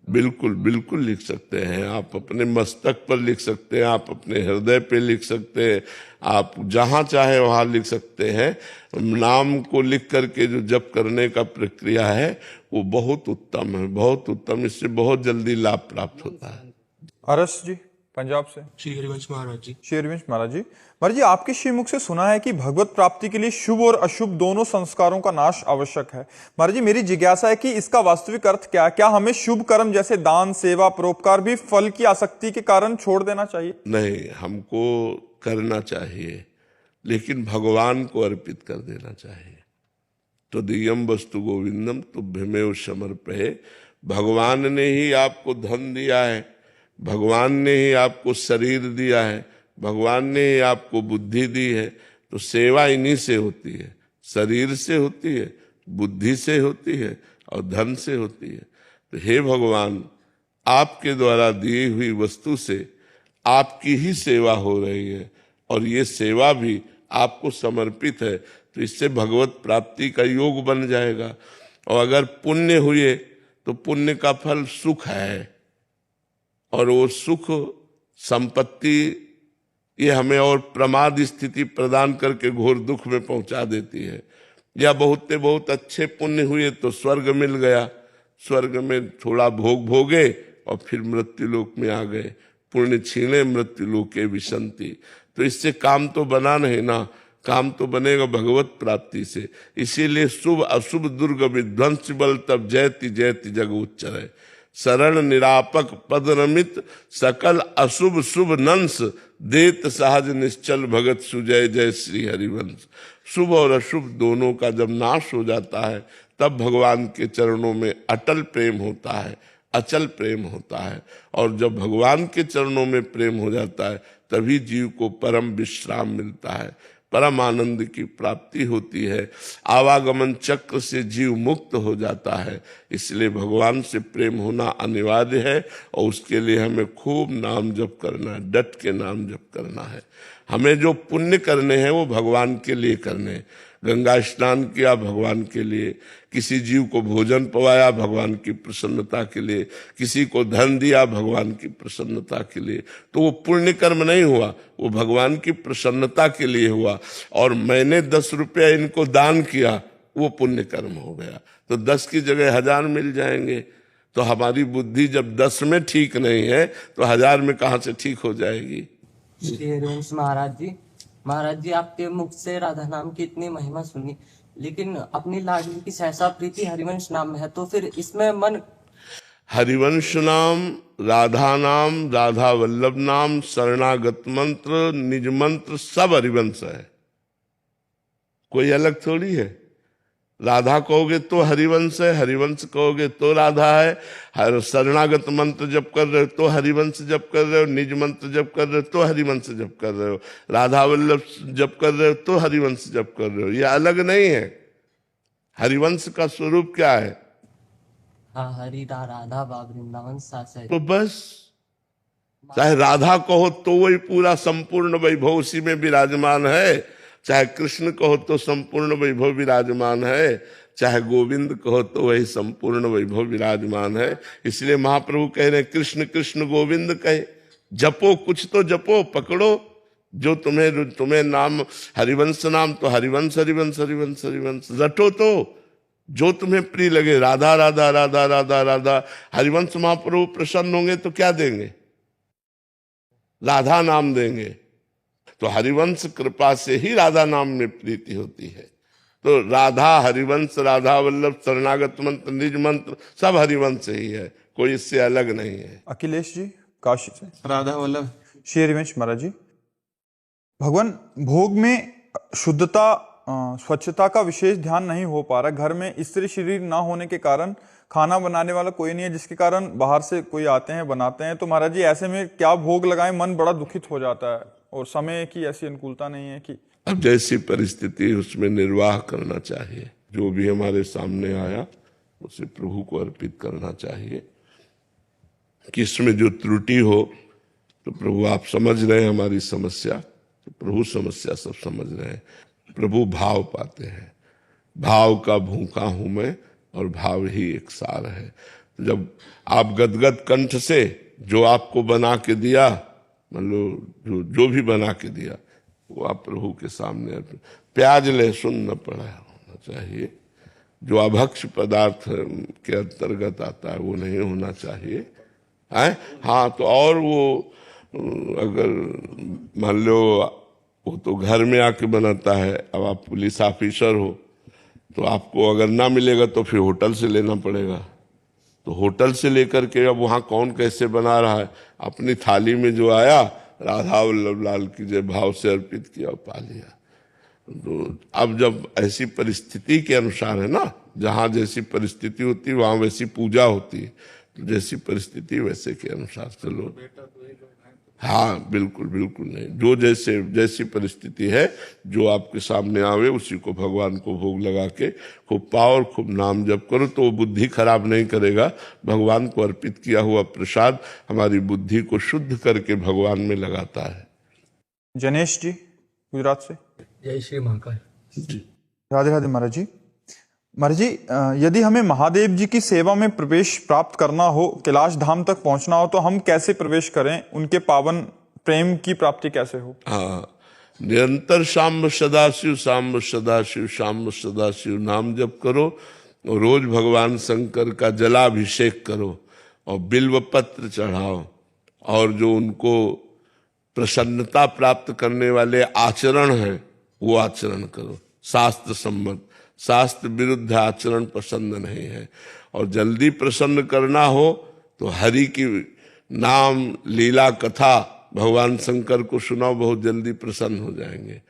बिल्कुल बिल्कुल लिख सकते हैं। आप अपने मस्तक पर लिख सकते हैं, आप अपने हृदय पे लिख सकते हैं, आप जहाँ चाहे वहाँ लिख सकते हैं। नाम को लिख करके जो जप करने का प्रक्रिया है वो बहुत उत्तम है, बहुत उत्तम। इससे बहुत जल्दी लाभ प्राप्त होता है। अरस जी पंजाब से। श्री हरिवंश महाराज जी। श्री हरिवंश महाराज जी, महाराज जी आपके श्रीमुख से सुना है कि भगवत प्राप्ति के लिए शुभ और अशुभ दोनों संस्कारों का नाश आवश्यक है। महाराज जी, मेरी जिज्ञासा है कि इसका वास्तविक अर्थ क्या है? क्या हमें शुभ कर्म जैसे दान, सेवा, परोपकार भी फल की आसक्ति के कारण छोड़ देना चाहिए? नहीं, हमको करना चाहिए, लेकिन भगवान को अर्पित कर देना चाहिए। तो दियम वस्तु गोविंदम तुभ्यमेव समर्पये। भगवान ने ही आपको धन दिया है, भगवान ने ही आपको शरीर दिया है, भगवान ने ही आपको बुद्धि दी है। तो सेवा इन्हीं से होती है, शरीर से होती है, बुद्धि से होती है और धन से होती है। तो हे भगवान, आपके द्वारा दी हुई वस्तु से आपकी ही सेवा हो रही है और ये सेवा भी आपको समर्पित है, तो इससे भगवत प्राप्ति का योग बन जाएगा। और अगर पुण्य हुए तो पुण्य का फल सुख है, और वो सुख संपत्ति ये हमें और प्रमाद स्थिति प्रदान करके घोर दुख में पहुंचा देती है। या बहुत अच्छे पुण्य हुए तो स्वर्ग मिल गया, स्वर्ग में थोड़ा भोग भोगे और फिर मृत्यु लोक में आ गए। पुण्य छीने मृत्यु लोके विशंति। तो इससे काम तो बना नहीं ना, काम तो बनेगा भगवत प्राप्ति से। इसीलिए शुभ अशुभ दुर्ग विध्वंस बल तब जयति जयति जग उच्चरय। शरण निरापक पद रमित सकल अशुभ शुभ नंस देत सहज निश्चल भगत सुजय जय श्री हरिवंश। शुभ और अशुभ दोनों का जब नाश हो जाता है तब भगवान के चरणों में अटल प्रेम होता है, अचल प्रेम होता है। और जब भगवान के चरणों में प्रेम हो जाता है तभी जीव को परम विश्राम मिलता है, परम आनंद की प्राप्ति होती है, आवागमन चक्र से जीव मुक्त हो जाता है। इसलिए भगवान से प्रेम होना अनिवार्य है और उसके लिए हमें खूब नाम जप करना है, डट के नाम जप करना है। हमें जो पुण्य करने हैं वो भगवान के लिए करने हैं। गंगा स्नान किया भगवान के लिए, किसी जीव को भोजन पवाया भगवान की प्रसन्नता के लिए, किसी को धन दिया भगवान की प्रसन्नता के लिए, तो वो पुण्य कर्म नहीं हुआ, वो भगवान की प्रसन्नता के लिए हुआ। और मैंने 10 रुपया इनको दान किया, वो पुण्य कर्म हो गया। तो 10 की जगह 1000 मिल जाएंगे। तो हमारी बुद्धि जब 10 में ठीक नहीं है तो 1000 में कहाँ से ठीक हो जाएगी। श्री हरिवंश महाराज जी आपके मुख से राधा नाम की इतनी महिमा सुनी, लेकिन अपनी लाडली की सहसा प्रीति हरिवंश नाम में है, तो फिर इसमें मन। हरिवंश नाम, राधा वल्लभ नाम, शरणागत मंत्र, निज मंत्र सब हरिवंश है, कोई अलग थोड़ी है। राधा कहोगे तो हरिवंश है, हरिवंश कहोगे तो राधा है। शरणागत मंत्र जप कर रहे हो तो हरिवंश जप कर रहे हो, निज मंत्र जप कर रहे हो तो हरिवंश जप कर रहे हो, राधा वल्लभ जप कर रहे हो तो हरिवंश जप कर रहे हो। ये अलग नहीं है। हरिवंश का स्वरूप क्या है? हाँ, हरि राधा वृंदावन सासै। तो बस चाहे राधा कहो तो वही पूरा संपूर्ण वैभव उसी में विराजमान है, चाहे कृष्ण कहो तो संपूर्ण वैभव विराजमान है, चाहे गोविंद कहो तो वही संपूर्ण वैभव विराजमान है। इसलिए महाप्रभु कह रहे कृष्ण कृष्ण गोविंद कहे, जपो कुछ तो जपो, पकड़ो जो तुम्हें नाम हरिवंश नाम तो हरिवंश हरिवंश हरिवंश हरिवंश रटो, तो जो तुम्हें प्रिय लगे, राधा राधा राधा राधा राधा। हरिवंश महाप्रभु प्रसन्न होंगे तो क्या देंगे? राधा नाम देंगे। तो हरिवंश कृपा से ही राधा नाम में प्रीति होती है। तो राधा हरिवंश, राधा वल्लभ, शरणागत मंत्र, निज मंत्र सब हरिवंश ही है, कोई इससे अलग नहीं है। अखिलेश जी काशी से। राधा वल्लभ। श्री हरिवंश महाराज जी, भगवान भोग में शुद्धता स्वच्छता का विशेष ध्यान नहीं हो पा रहा। घर में स्त्री शरीर ना होने के कारण खाना बनाने वाला कोई नहीं है, जिसके कारण बाहर से कोई आते हैं बनाते हैं। तो महाराज जी ऐसे में क्या भोग लगाएं? मन बड़ा दुखित हो जाता है और समय की ऐसी अनुकूलता नहीं है कि अब जैसी परिस्थिति उसमें निर्वाह करना चाहिए। जो भी हमारे सामने आया उसे प्रभु को अर्पित करना चाहिए। कि इसमें जो त्रुटि हो तो प्रभु आप समझ रहे हैं हमारी समस्या, तो प्रभु समस्या सब समझ रहे हैं। प्रभु भाव पाते हैं, भाव का भूखा हूं मैं और भाव ही एक सार है। जब आप गदगद कंठ से जो आपको बना के दिया, मतलब जो भी बना के दिया वो आप प्रभु के सामने, प्याज लहसुन न पड़ा होना चाहिए, जो अभक्ष पदार्थ के अंतर्गत आता है वो नहीं होना चाहिए। हाँ, तो और वो अगर मान लो वो तो घर में आके बनाता है, अब आप पुलिस ऑफिसर हो तो आपको अगर ना मिलेगा तो फिर होटल से लेना पड़ेगा। तो होटल से लेकर के अब वहाँ कौन कैसे बना रहा है, अपनी थाली में जो आया राधा वल्लभ लाल की जय भाव से अर्पित किया और पा लिया। तो अब जब ऐसी परिस्थिति के अनुसार है ना, जहाँ जैसी परिस्थिति होती है वहां वैसी पूजा होती है, तो जैसी परिस्थिति वैसे के अनुसार चलो। हाँ बिल्कुल बिल्कुल नहीं, जो जैसे जैसी परिस्थिति है, जो आपके सामने आवे उसी को भगवान को भोग लगा के खूब पाओ और खूब नाम जप करो, तो वो बुद्धि खराब नहीं करेगा। भगवान को अर्पित किया हुआ प्रसाद हमारी बुद्धि को शुद्ध करके भगवान में लगाता है। जनेश जी गुजरात से। जय श्री महाकाल। राधे राधे महाराज जी। महाराज जी, यदि हमें महादेव जी की सेवा में प्रवेश प्राप्त करना हो, कैलाश धाम तक पहुंचना हो, तो हम कैसे प्रवेश करें? उनके पावन प्रेम की प्राप्ति कैसे हो? हाँ, निरंतर शाम सदाशिव शाम सदाशिव शाम सदाशिव नाम जप करो, और रोज भगवान शंकर का जलाभिषेक करो और बिल्व पत्र चढ़ाओ, और जो उनको प्रसन्नता प्राप्त करने वाले आचरण हैं वो आचरण करो, शास्त्र सम्मत। शास्त्र विरुद्ध आचरण पसंद नहीं है। और जल्दी प्रसन्न करना हो तो हरि की नाम लीला कथा भगवान शंकर को सुनाओ, बहुत जल्दी प्रसन्न हो जाएंगे।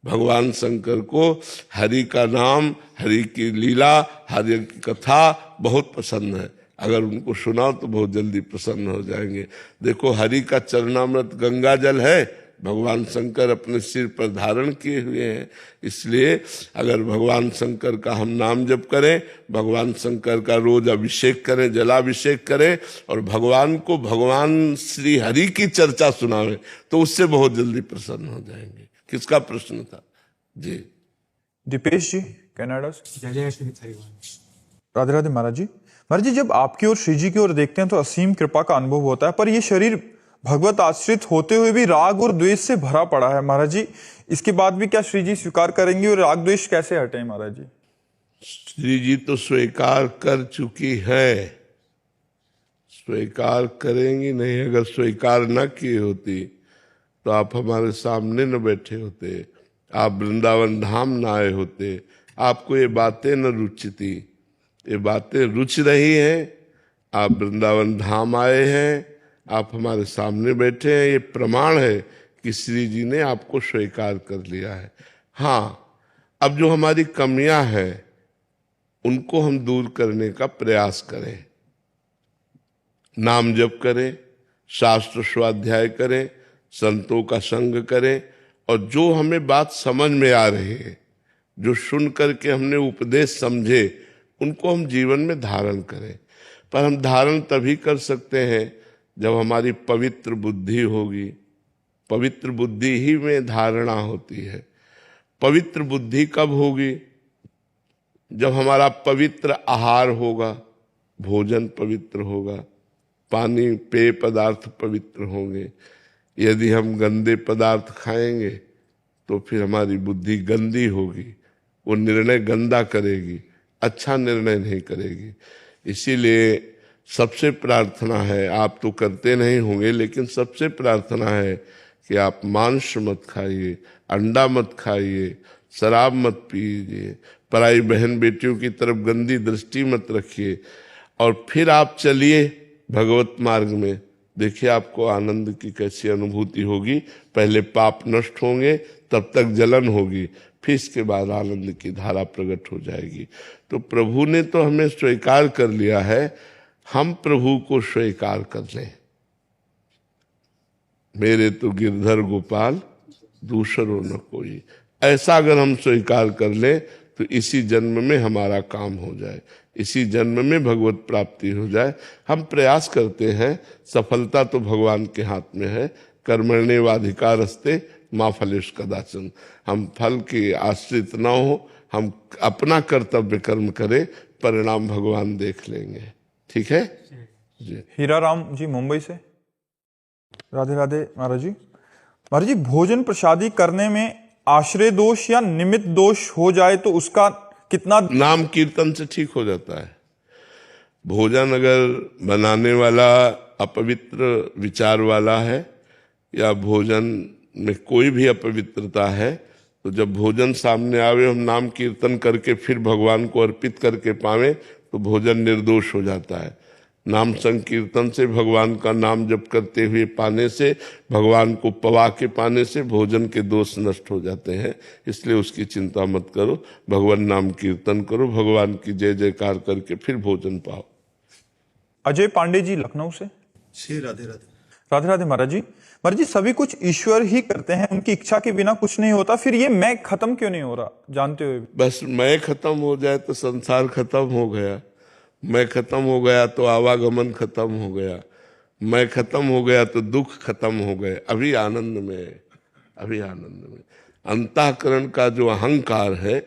भगवान शंकर को हरि का नाम, हरि की लीला, हरि की कथा बहुत पसंद है। अगर उनको सुनाओ तो बहुत जल्दी प्रसन्न हो जाएंगे। देखो, हरि का चरणामृत गंगा जल है, भगवान शंकर अपने सिर पर धारण किए हुए हैं। इसलिए अगर भगवान शंकर का हम नाम जप करें, भगवान शंकर का रोज अभिषेक करें, जलाभिषेक करें, और भगवान को भगवान श्री हरि की चर्चा सुनावें, तो उससे बहुत जल्दी प्रसन्न हो जाएंगे। किसका प्रश्न था जी? दीपेश जी कनाडा से। जय श्री राधे राधे महाराज जी। महाराज जी, जब आपकी ओर श्री जी की ओर देखते हैं तो असीम कृपा का अनुभव होता है, पर यह शरीर भगवत आश्रित होते हुए भी राग और द्वेष से भरा पड़ा है। महाराज जी, इसके बाद भी क्या श्री जी स्वीकार करेंगे, और राग द्वेष कैसे हटे? महाराज जी, श्री जी तो स्वीकार कर चुकी है, स्वीकार करेंगी नहीं। अगर स्वीकार न की होती तो आप हमारे सामने न बैठे होते, आप वृंदावन धाम न आए होते, आपको ये बातें न रुचती। ये बातें रुच रही हैं, आप वृंदावन धाम आए हैं, आप हमारे सामने बैठे हैं, ये प्रमाण है कि श्री जी ने आपको स्वीकार कर लिया है। हाँ, अब जो हमारी कमियां हैं उनको हम दूर करने का प्रयास करें, नाम जप करें, शास्त्र स्वाध्याय करें, संतों का संग करें, और जो हमें बात समझ में आ रही है, जो सुन करके हमने उपदेश समझे, उनको हम जीवन में धारण करें। पर हम धारण तभी कर सकते हैं जब हमारी पवित्र बुद्धि होगी। पवित्र बुद्धि ही में धारणा होती है। पवित्र बुद्धि कब होगी? जब हमारा पवित्र आहार होगा, भोजन पवित्र होगा, पानी पेय पदार्थ पवित्र होंगे। यदि हम गंदे पदार्थ खाएंगे तो फिर हमारी बुद्धि गंदी होगी, वो निर्णय गंदा करेगी, अच्छा निर्णय नहीं करेगी। इसीलिए सबसे प्रार्थना है, आप तो करते नहीं होंगे, लेकिन सबसे प्रार्थना है कि आप मांस मत खाइए, अंडा मत खाइए, शराब मत पीजिए, पराई बहन बेटियों की तरफ गंदी दृष्टि मत रखिए, और फिर आप चलिए भगवत मार्ग में। देखिए आपको आनंद की कैसी अनुभूति होगी। पहले पाप नष्ट होंगे, तब तक जलन होगी, फिर इसके बाद आनंद की धारा प्रकट हो जाएगी। तो प्रभु ने तो हमें स्वीकार कर लिया है, हम प्रभु को स्वीकार कर लें। मेरे तो गिरधर गोपाल दूसरो न कोई, ऐसा अगर हम स्वीकार कर लें तो इसी जन्म में हमारा काम हो जाए, इसी जन्म में भगवत प्राप्ति हो जाए। हम प्रयास करते हैं, सफलता तो भगवान के हाथ में है। कर्मण्येवाधिकारस्ते मा फलेषु कदाचन। हम फल की आश्रित न हो, हम अपना कर्तव्य कर्म करें, परिणाम भगवान देख लेंगे। ठीक है जी। हीरा राम जी मुंबई से। राधे राधे महाराज जी। महाराज जी, भोजन प्रसादी करने में आश्रय दोष या निमित्त दोष हो जाए तो उसका कितना? नाम कीर्तन से ठीक हो जाता है। भोजन अगर बनाने वाला अपवित्र विचार वाला है या भोजन में कोई भी अपवित्रता है, तो जब भोजन सामने आवे, हम नाम कीर्तन करके फिर भगवान को अर्पित करके पावे, तो भोजन निर्दोष हो जाता है। नाम संकीर्तन से, भगवान का नाम जप करते हुए पाने से, भगवान को पवा के पाने से भोजन के दोष नष्ट हो जाते हैं। इसलिए उसकी चिंता मत करो, भगवान नाम कीर्तन करो, भगवान की जय जयकार करके फिर भोजन पाओ। अजय पांडे जी लखनऊ से। श्री राधे राधे। राधे राधे महाराज जी। महाराज जी, सभी कुछ ईश्वर ही करते हैं, उनकी इच्छा के बिना कुछ नहीं होता, फिर ये मैं खत्म क्यों नहीं हो रहा जानते हुए भी? बस मैं खत्म हो जाए तो संसार खत्म हो गया, मैं खत्म हो गया तो आवागमन खत्म हो गया, मैं खत्म हो गया तो दुख खत्म हो गए। अभी आनंद में, अभी आनंद में। अंतःकरण का जो अहंकार है,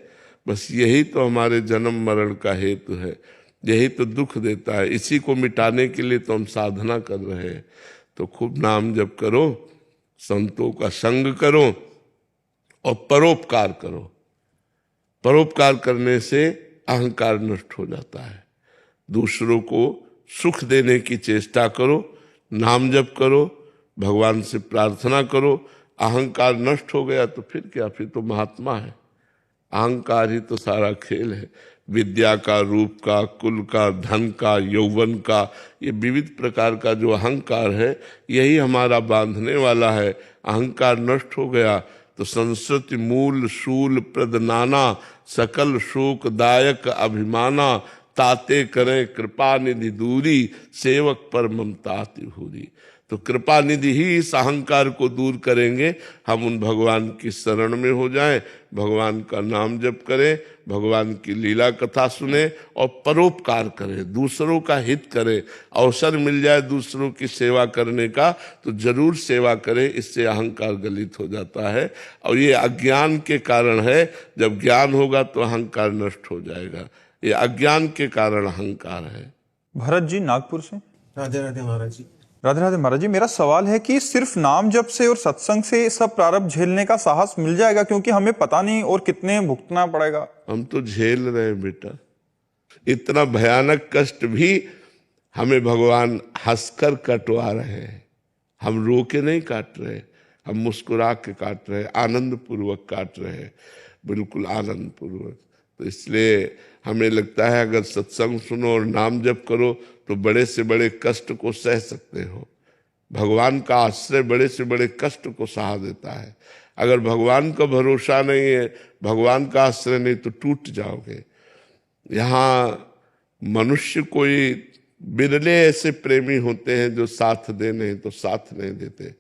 बस यही तो हमारे जन्म मरण का हेतु है, यही तो दुख देता है। इसी को मिटाने के लिए तो हम साधना कर रहे हैं। तो खूब नाम जप करो, संतों का संग करो और परोपकार करो। परोपकार करने से अहंकार नष्ट हो जाता है। दूसरों को सुख देने की चेष्टा करो, नाम जप करो, भगवान से प्रार्थना करो। अहंकार नष्ट हो गया तो फिर क्या, फिर तो महात्मा है। अहंकार ही तो सारा खेल है। विद्या का, रूप का, कुल का, धन का, यौवन का, ये विविध प्रकार का जो अहंकार है, यही हमारा बांधने वाला है। अहंकार नष्ट हो गया तो संस्कृति मूल शूल प्रद नाना, सकल शोक दायक अभिमाना, ताते करें कृपा निधि दूरी, सेवक पर ममता भूरी। तो कृपा निधि ही इस अहंकार को दूर करेंगे। हम उन भगवान की शरण में हो जाएं, भगवान का नाम जप करें, भगवान की लीला कथा सुने और परोपकार करें, दूसरों का हित करें। अवसर मिल जाए दूसरों की सेवा करने का तो जरूर सेवा करें, इससे अहंकार गलित हो जाता है। और ये अज्ञान के कारण है, जब ज्ञान होगा तो अहंकार नष्ट हो जाएगा। ये अज्ञान के कारण अहंकार है। भरत जी नागपुर से। राधे राधे महाराज जी। राधे राधे महाराज जी, मेरा सवाल है कि सिर्फ नाम जप से और सत्संग से सब प्रारब्ध झेलने का साहस मिल जाएगा? क्योंकि हमें पता नहीं और कितने भुगतना पड़ेगा। हम तो झेल रहे हैं बेटा, इतना भयानक कष्ट भी हमें भगवान हंसकर कटवा रहे हैं। हम रो के नहीं काट रहे, हम मुस्कुरा के काट रहे, आनंद पूर्वक काट रहे हैं, बिल्कुल आनंद पूर्वक। तो इसलिए हमें लगता है अगर सत्संग सुनो और नाम जप करो तो बड़े से बड़े कष्ट को सह सकते हो। भगवान का आश्रय बड़े से बड़े कष्ट को सहा देता है। अगर भगवान का भरोसा नहीं है, भगवान का आश्रय नहीं, तो टूट जाओगे। यहाँ मनुष्य कोई बिरले ऐसे प्रेमी होते हैं जो साथ दे, नहीं तो साथ नहीं देते।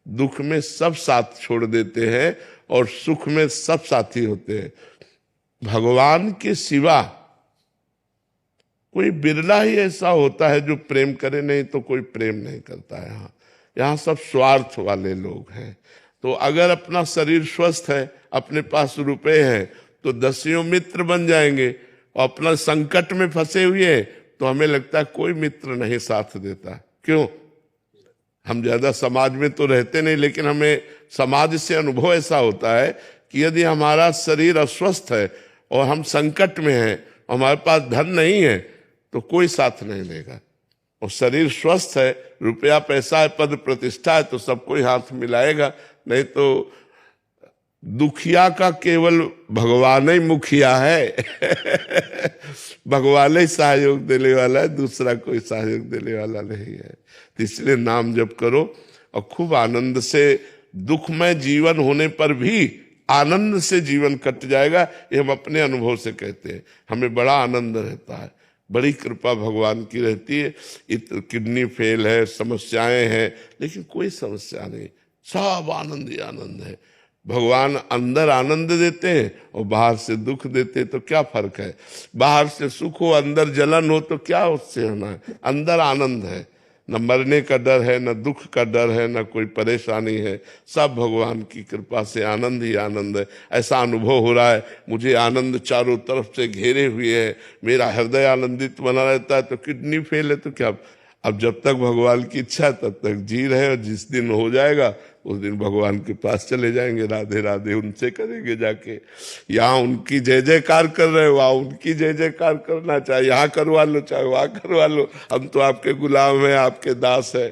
दुख में सब साथ छोड़ देते हैं और सुख में सब साथी होते हैं। भगवान के सिवा कोई बिरला ही ऐसा होता है जो प्रेम करे, नहीं तो कोई प्रेम नहीं करता है। यहाँ सब स्वार्थ वाले लोग हैं। तो अगर अपना शरीर स्वस्थ है, अपने पास रुपए हैं, तो दसियों मित्र बन जाएंगे। और अपना संकट में फंसे हुए तो हमें लगता है कोई मित्र नहीं साथ देता। क्यों? हम ज्यादा समाज में तो रहते नहीं, लेकिन हमें समाज से अनुभव ऐसा होता है कि यदि हमारा शरीर अस्वस्थ है और हम संकट में हैं, हमारे पास धन नहीं है, तो कोई साथ नहीं देगा। और शरीर स्वस्थ है, रुपया पैसा है, पद प्रतिष्ठा है, तो सब कोई हाथ मिलाएगा। नहीं तो दुखिया का केवल भगवान ही मुखिया है। भगवान ही सहयोग देने वाला है, दूसरा कोई सहयोग देने वाला नहीं है। तो इसलिए नाम जप करो और खूब आनंद से, दुखमय जीवन होने पर भी आनंद से जीवन कट जाएगा। ये हम अपने अनुभव से कहते हैं। हमें बड़ा आनंद रहता है, बड़ी कृपा भगवान की रहती है। किडनी फेल है, समस्याएं हैं, लेकिन कोई समस्या नहीं, सब आनंद ही आनंद है। भगवान अंदर आनंद देते हैं और बाहर से दुख देते हैं, तो क्या फर्क है? बाहर से सुख हो, अंदर जलन हो, तो क्या उससे होना है? अंदर आनंद है, न मरने का डर है, न दुख का डर है, न कोई परेशानी है। सब भगवान की कृपा से आनंद ही आनंद है। ऐसा अनुभव हो रहा है, मुझे आनंद चारों तरफ से घेरे हुए है, मेरा हृदय आनंदित बना रहता है। तो किडनी फेल है तो क्या, अब जब तक भगवान की इच्छा तब तक जी रहे, और जिस दिन हो जाएगा उस दिन भगवान के पास चले जाएंगे। राधे राधे उनसे करेंगे जाके। यहाँ उनकी जय जयकार कर रहे हो, वहाँ उनकी जय जयकार करना, चाहे यहाँ करवा लो चाहे वहाँ करवा लो। हम तो आपके गुलाम हैं, आपके दास है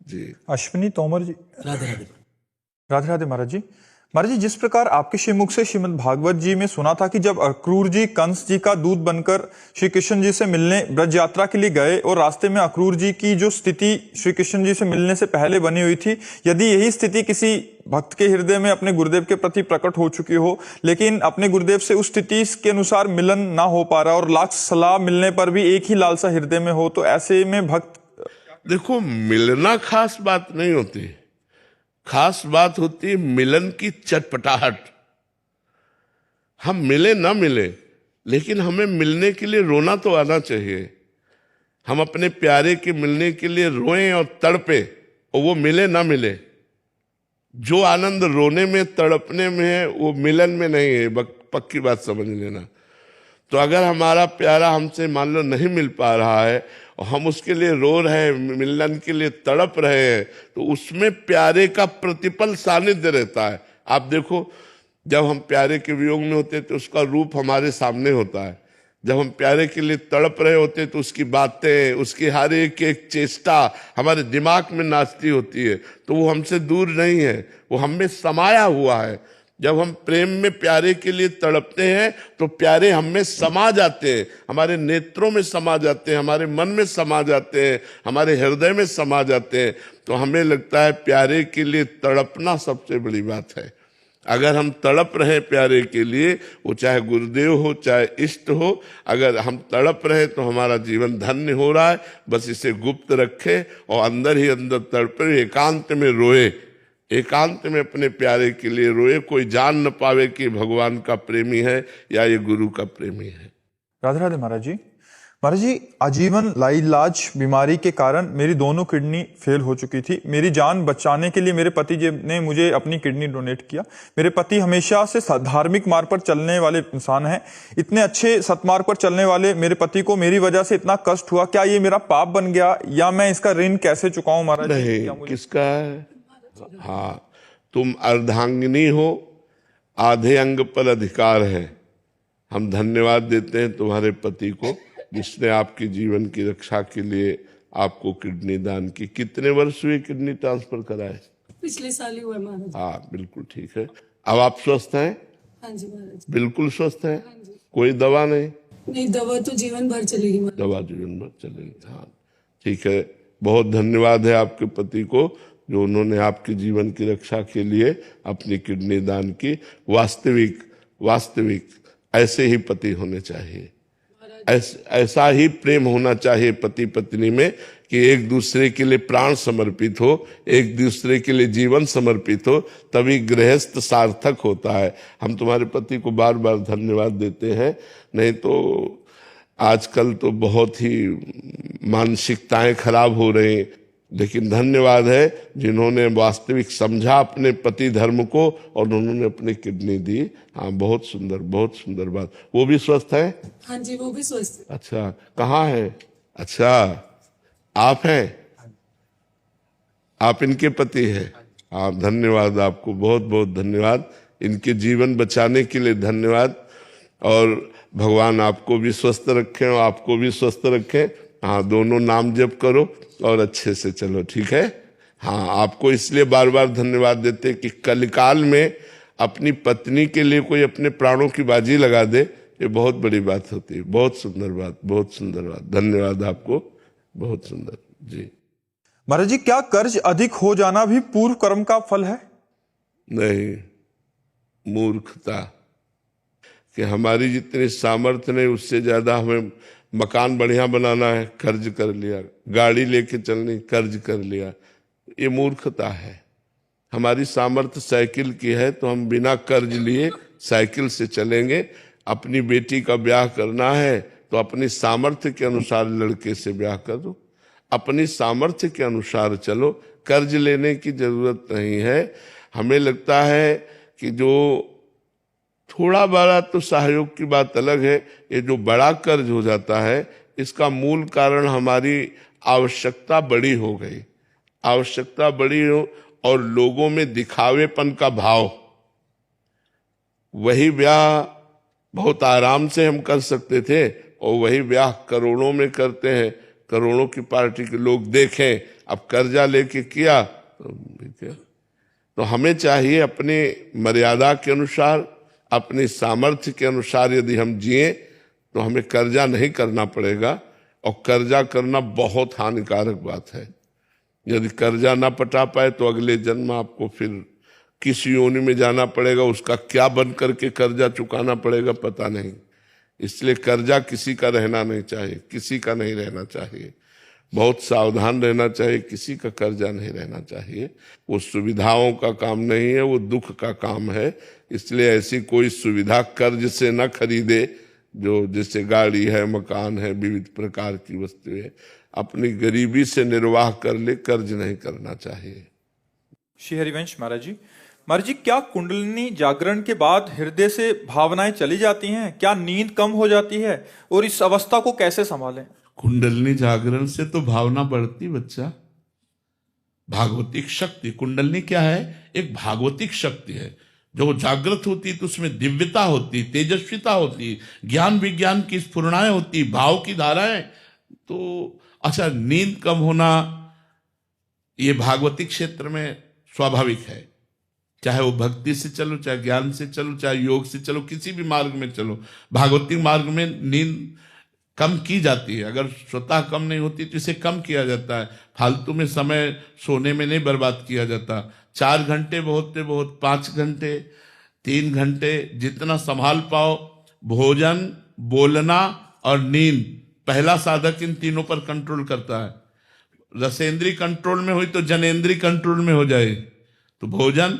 जी। अश्विनी तोमर जी। राधे राधे। राधे राधे महाराज जी। महाराज जी, जिस प्रकार आपके श्रीमुख से श्रीमद् भागवत जी में सुना था कि जब अक्रूर जी कंस जी का दूत बनकर श्री कृष्ण जी से मिलने ब्रज यात्रा के लिए गए और रास्ते में अक्रूर जी की जो स्थिति श्री कृष्ण जी से मिलने से पहले बनी हुई थी, यदि यही स्थिति किसी भक्त के हृदय में अपने गुरुदेव के प्रति प्रकट हो चुकी हो, लेकिन अपने गुरुदेव से उस स्थिति के अनुसार मिलन ना हो पा रहा और लाख सलाह मिलने पर भी एक ही लालसा हृदय में हो, तो ऐसे में भक्त। देखो, मिलना खास बात नहीं होती, खास बात होती है मिलन की चटपटाहट। हम मिले ना मिले, लेकिन हमें मिलने के लिए रोना तो आना चाहिए। हम अपने प्यारे के मिलने के लिए रोएं और तड़पे, और वो मिले ना मिले। जो आनंद रोने में तड़पने में है वो मिलन में नहीं है, पक्की बात समझ लेना। तो अगर हमारा प्यारा हमसे मान लो नहीं मिल पा रहा है और हम उसके लिए रो रहे हैं, मिलन के लिए तड़प रहे हैं, तो उसमें प्यारे का प्रतिपल सानिध्य रहता है। आप देखो, जब हम प्यारे के वियोग में होते हैं तो उसका रूप हमारे सामने होता है। जब हम प्यारे के लिए तड़प रहे होते हैं तो उसकी बातें, उसकी हर एक एक चेष्टा हमारे दिमाग में नाचती होती है। तो वो हमसे दूर नहीं है, वो हम में समाया हुआ है। जब हम प्रेम में प्यारे के लिए तड़पते हैं तो प्यारे हम में समा जाते हैं, हमारे नेत्रों में समा जाते हैं, हमारे मन में समा जाते हैं, हमारे हृदय में समा जाते हैं। तो हमें लगता है प्यारे के लिए तड़पना सबसे बड़ी बात है। अगर हम तड़प रहे प्यारे के लिए, वो चाहे गुरुदेव हो चाहे इष्ट हो, अगर हम तड़प रहे तो हमारा जीवन धन्य हो रहा है। बस इसे गुप्त रखे और अंदर ही अंदर तड़पे, एकांत में रोए, एकांत में अपने प्यारे के लिए रोए। कोई जान न पावे कि भगवान का प्रेमी है या ये गुरु का प्रेमी है। राधे राधे महाराज जी। महाराज जी, आजीवन लाइलाज बीमारी के कारण मेरी दोनों किडनी फेल हो चुकी थी। मेरी जान बचाने के लिए मेरे पति जी ने मुझे अपनी किडनी डोनेट किया। मेरे पति हमेशा से धार्मिक मार्ग पर चलने वाले इंसान हैं। इतने अच्छे सतमार्ग पर चलने वाले मेरे पति को मेरी वजह से इतना कष्ट हुआ, क्या ये मेरा पाप बन गया या मैं इसका ऋण कैसे चुकाऊं महाराज? नहीं, किसका है? हाँ, तुम अर्धांगिनी हो, आधे अंग पर अधिकार है। हम धन्यवाद देते हैं तुम्हारे पति को जिसने आपके जीवन की रक्षा के लिए आपको किडनी दान की। कितने वर्ष हुए किडनी ट्रांसफर कराए? पिछले साल ही हुआ महाराज। हाँ, बिल्कुल ठीक है। अब आप स्वस्थ हैं? हाँ जी महाराज। बिल्कुल स्वस्थ हैं? हाँ जी। कोई दवा नहीं? नहीं, दवा तो जीवन भर चलेगी महाराज। दवा जीवन भर चलेगी। हाँ, ठीक है। बहुत धन्यवाद है आपके पति को जो उन्होंने आपके जीवन की रक्षा के लिए अपनी किडनी दान की। वास्तविक ऐसे ही पति होने चाहिए, ऐसा ही प्रेम होना चाहिए पति पत्नी में कि एक दूसरे के लिए प्राण समर्पित हो, एक दूसरे के लिए जीवन समर्पित हो, तभी गृहस्थ सार्थक होता है। हम तुम्हारे पति को बार बार धन्यवाद देते हैं। नहीं तो आजकल तो बहुत ही मानसिकताएं खराब हो रही, लेकिन धन्यवाद है जिन्होंने वास्तविक समझा अपने पति धर्म को और उन्होंने अपनी किडनी दी। हाँ, बहुत सुंदर बात। वो भी स्वस्थ है? हाँ जी, वो भी स्वस्थ है। अच्छा, कहाँ है? अच्छा, आप हैं? आप इनके पति हैं? हाँ, धन्यवाद आपको, बहुत बहुत धन्यवाद। इनके जीवन बचाने के लिए धन्यवाद। और भगवान आपको भी स्वस्थ रखें और आपको भी स्वस्थ रखें। हाँ, दोनों नाम जप करो और अच्छे से चलो, ठीक है? हाँ, आपको इसलिए बार बार धन्यवाद देते कि कलिकाल में अपनी पत्नी के लिए कोई अपने प्राणों की बाजी लगा दे, ये बहुत बड़ी बात होती है। बहुत सुंदर बात। धन्यवाद आपको, बहुत सुंदर जी। महाराज जी, क्या कर्ज अधिक हो जाना भी पूर्व कर्म का फल है? नहीं, मूर्खता कि हमारी जितनी सामर्थ्य नहीं उससे ज्यादा हमें मकान बढ़िया बनाना है, कर्ज कर लिया, गाड़ी लेके चलनी, कर्ज कर लिया, ये मूर्खता है। हमारी सामर्थ्य साइकिल की है तो हम बिना कर्ज लिए साइकिल से चलेंगे। अपनी बेटी का ब्याह करना है तो अपनी सामर्थ्य के अनुसार लड़के से ब्याह कर दो, अपनी सामर्थ्य के अनुसार चलो, कर्ज लेने की जरूरत नहीं है। हमें लगता है कि जो थोड़ा बड़ा तो सहयोग की बात अलग है, ये जो बड़ा कर्ज हो जाता है इसका मूल कारण हमारी आवश्यकता बड़ी हो गई, आवश्यकता बड़ी हो और लोगों में दिखावेपन का भाव। वही ब्याह बहुत आराम से हम कर सकते थे और वही ब्याह करोड़ों में करते हैं, करोड़ों की पार्टी के लोग देखें। अब कर्जा लेके किया तो तो हमें चाहिए अपने मर्यादा के अनुसार, अपने सामर्थ्य के अनुसार यदि हम जिए तो हमें कर्जा नहीं करना पड़ेगा। और कर्जा करना बहुत हानिकारक बात है। यदि कर्जा ना पटा पाए तो अगले जन्म आपको फिर किस योनि में जाना पड़ेगा, उसका क्या बन करके कर्जा चुकाना पड़ेगा पता नहीं। इसलिए कर्जा किसी का रहना नहीं चाहिए, किसी का नहीं रहना चाहिए। बहुत सावधान रहना चाहिए, किसी का कर्जा नहीं रहना चाहिए। वो सुविधाओं का काम नहीं है, वो दुख का काम है। इसलिए ऐसी कोई सुविधा कर्ज से न खरीदे, जो जैसे गाड़ी है, मकान है, विविध प्रकार की वस्तुएं, अपनी गरीबी से निर्वाह कर ले, कर्ज नहीं करना चाहिए। श्री हरिवंश महाराज जी, क्या कुंडलिनी जागरण के बाद हृदय से भावनाएं चली जाती हैं? क्या नींद कम हो जाती है? और इस अवस्था को कैसे संभालें? कुंडलिनी जागरण से तो भावना बढ़ती बच्चा। भागवतिक शक्ति, कुंडलिनी क्या है? एक भागवतिक शक्ति है। जो जागृत होती तो उसमें दिव्यता होती, तेजस्विता होती, ज्ञान विज्ञान की स्फुरणाएं होती, भाव की धाराएं। तो अच्छा, नींद कम होना ये भागवतिक क्षेत्र में स्वाभाविक है। चाहे वो भक्ति से चलो, चाहे ज्ञान से चलो, चाहे योग से चलो, किसी भी मार्ग में चलो, भागवतिक मार्ग में नींद कम की जाती है। अगर स्वतः कम नहीं होती तो इसे कम किया जाता है। फालतू में समय सोने में नहीं बर्बाद किया जाता। 4 घंटे बहुत से बहुत, 5 घंटे, 3 घंटे, जितना संभाल पाओ। भोजन, बोलना और नींद, पहला साधक इन तीनों पर कंट्रोल करता है। रसेंद्री कंट्रोल में हुई तो जनेंद्री कंट्रोल में हो जाए। तो भोजन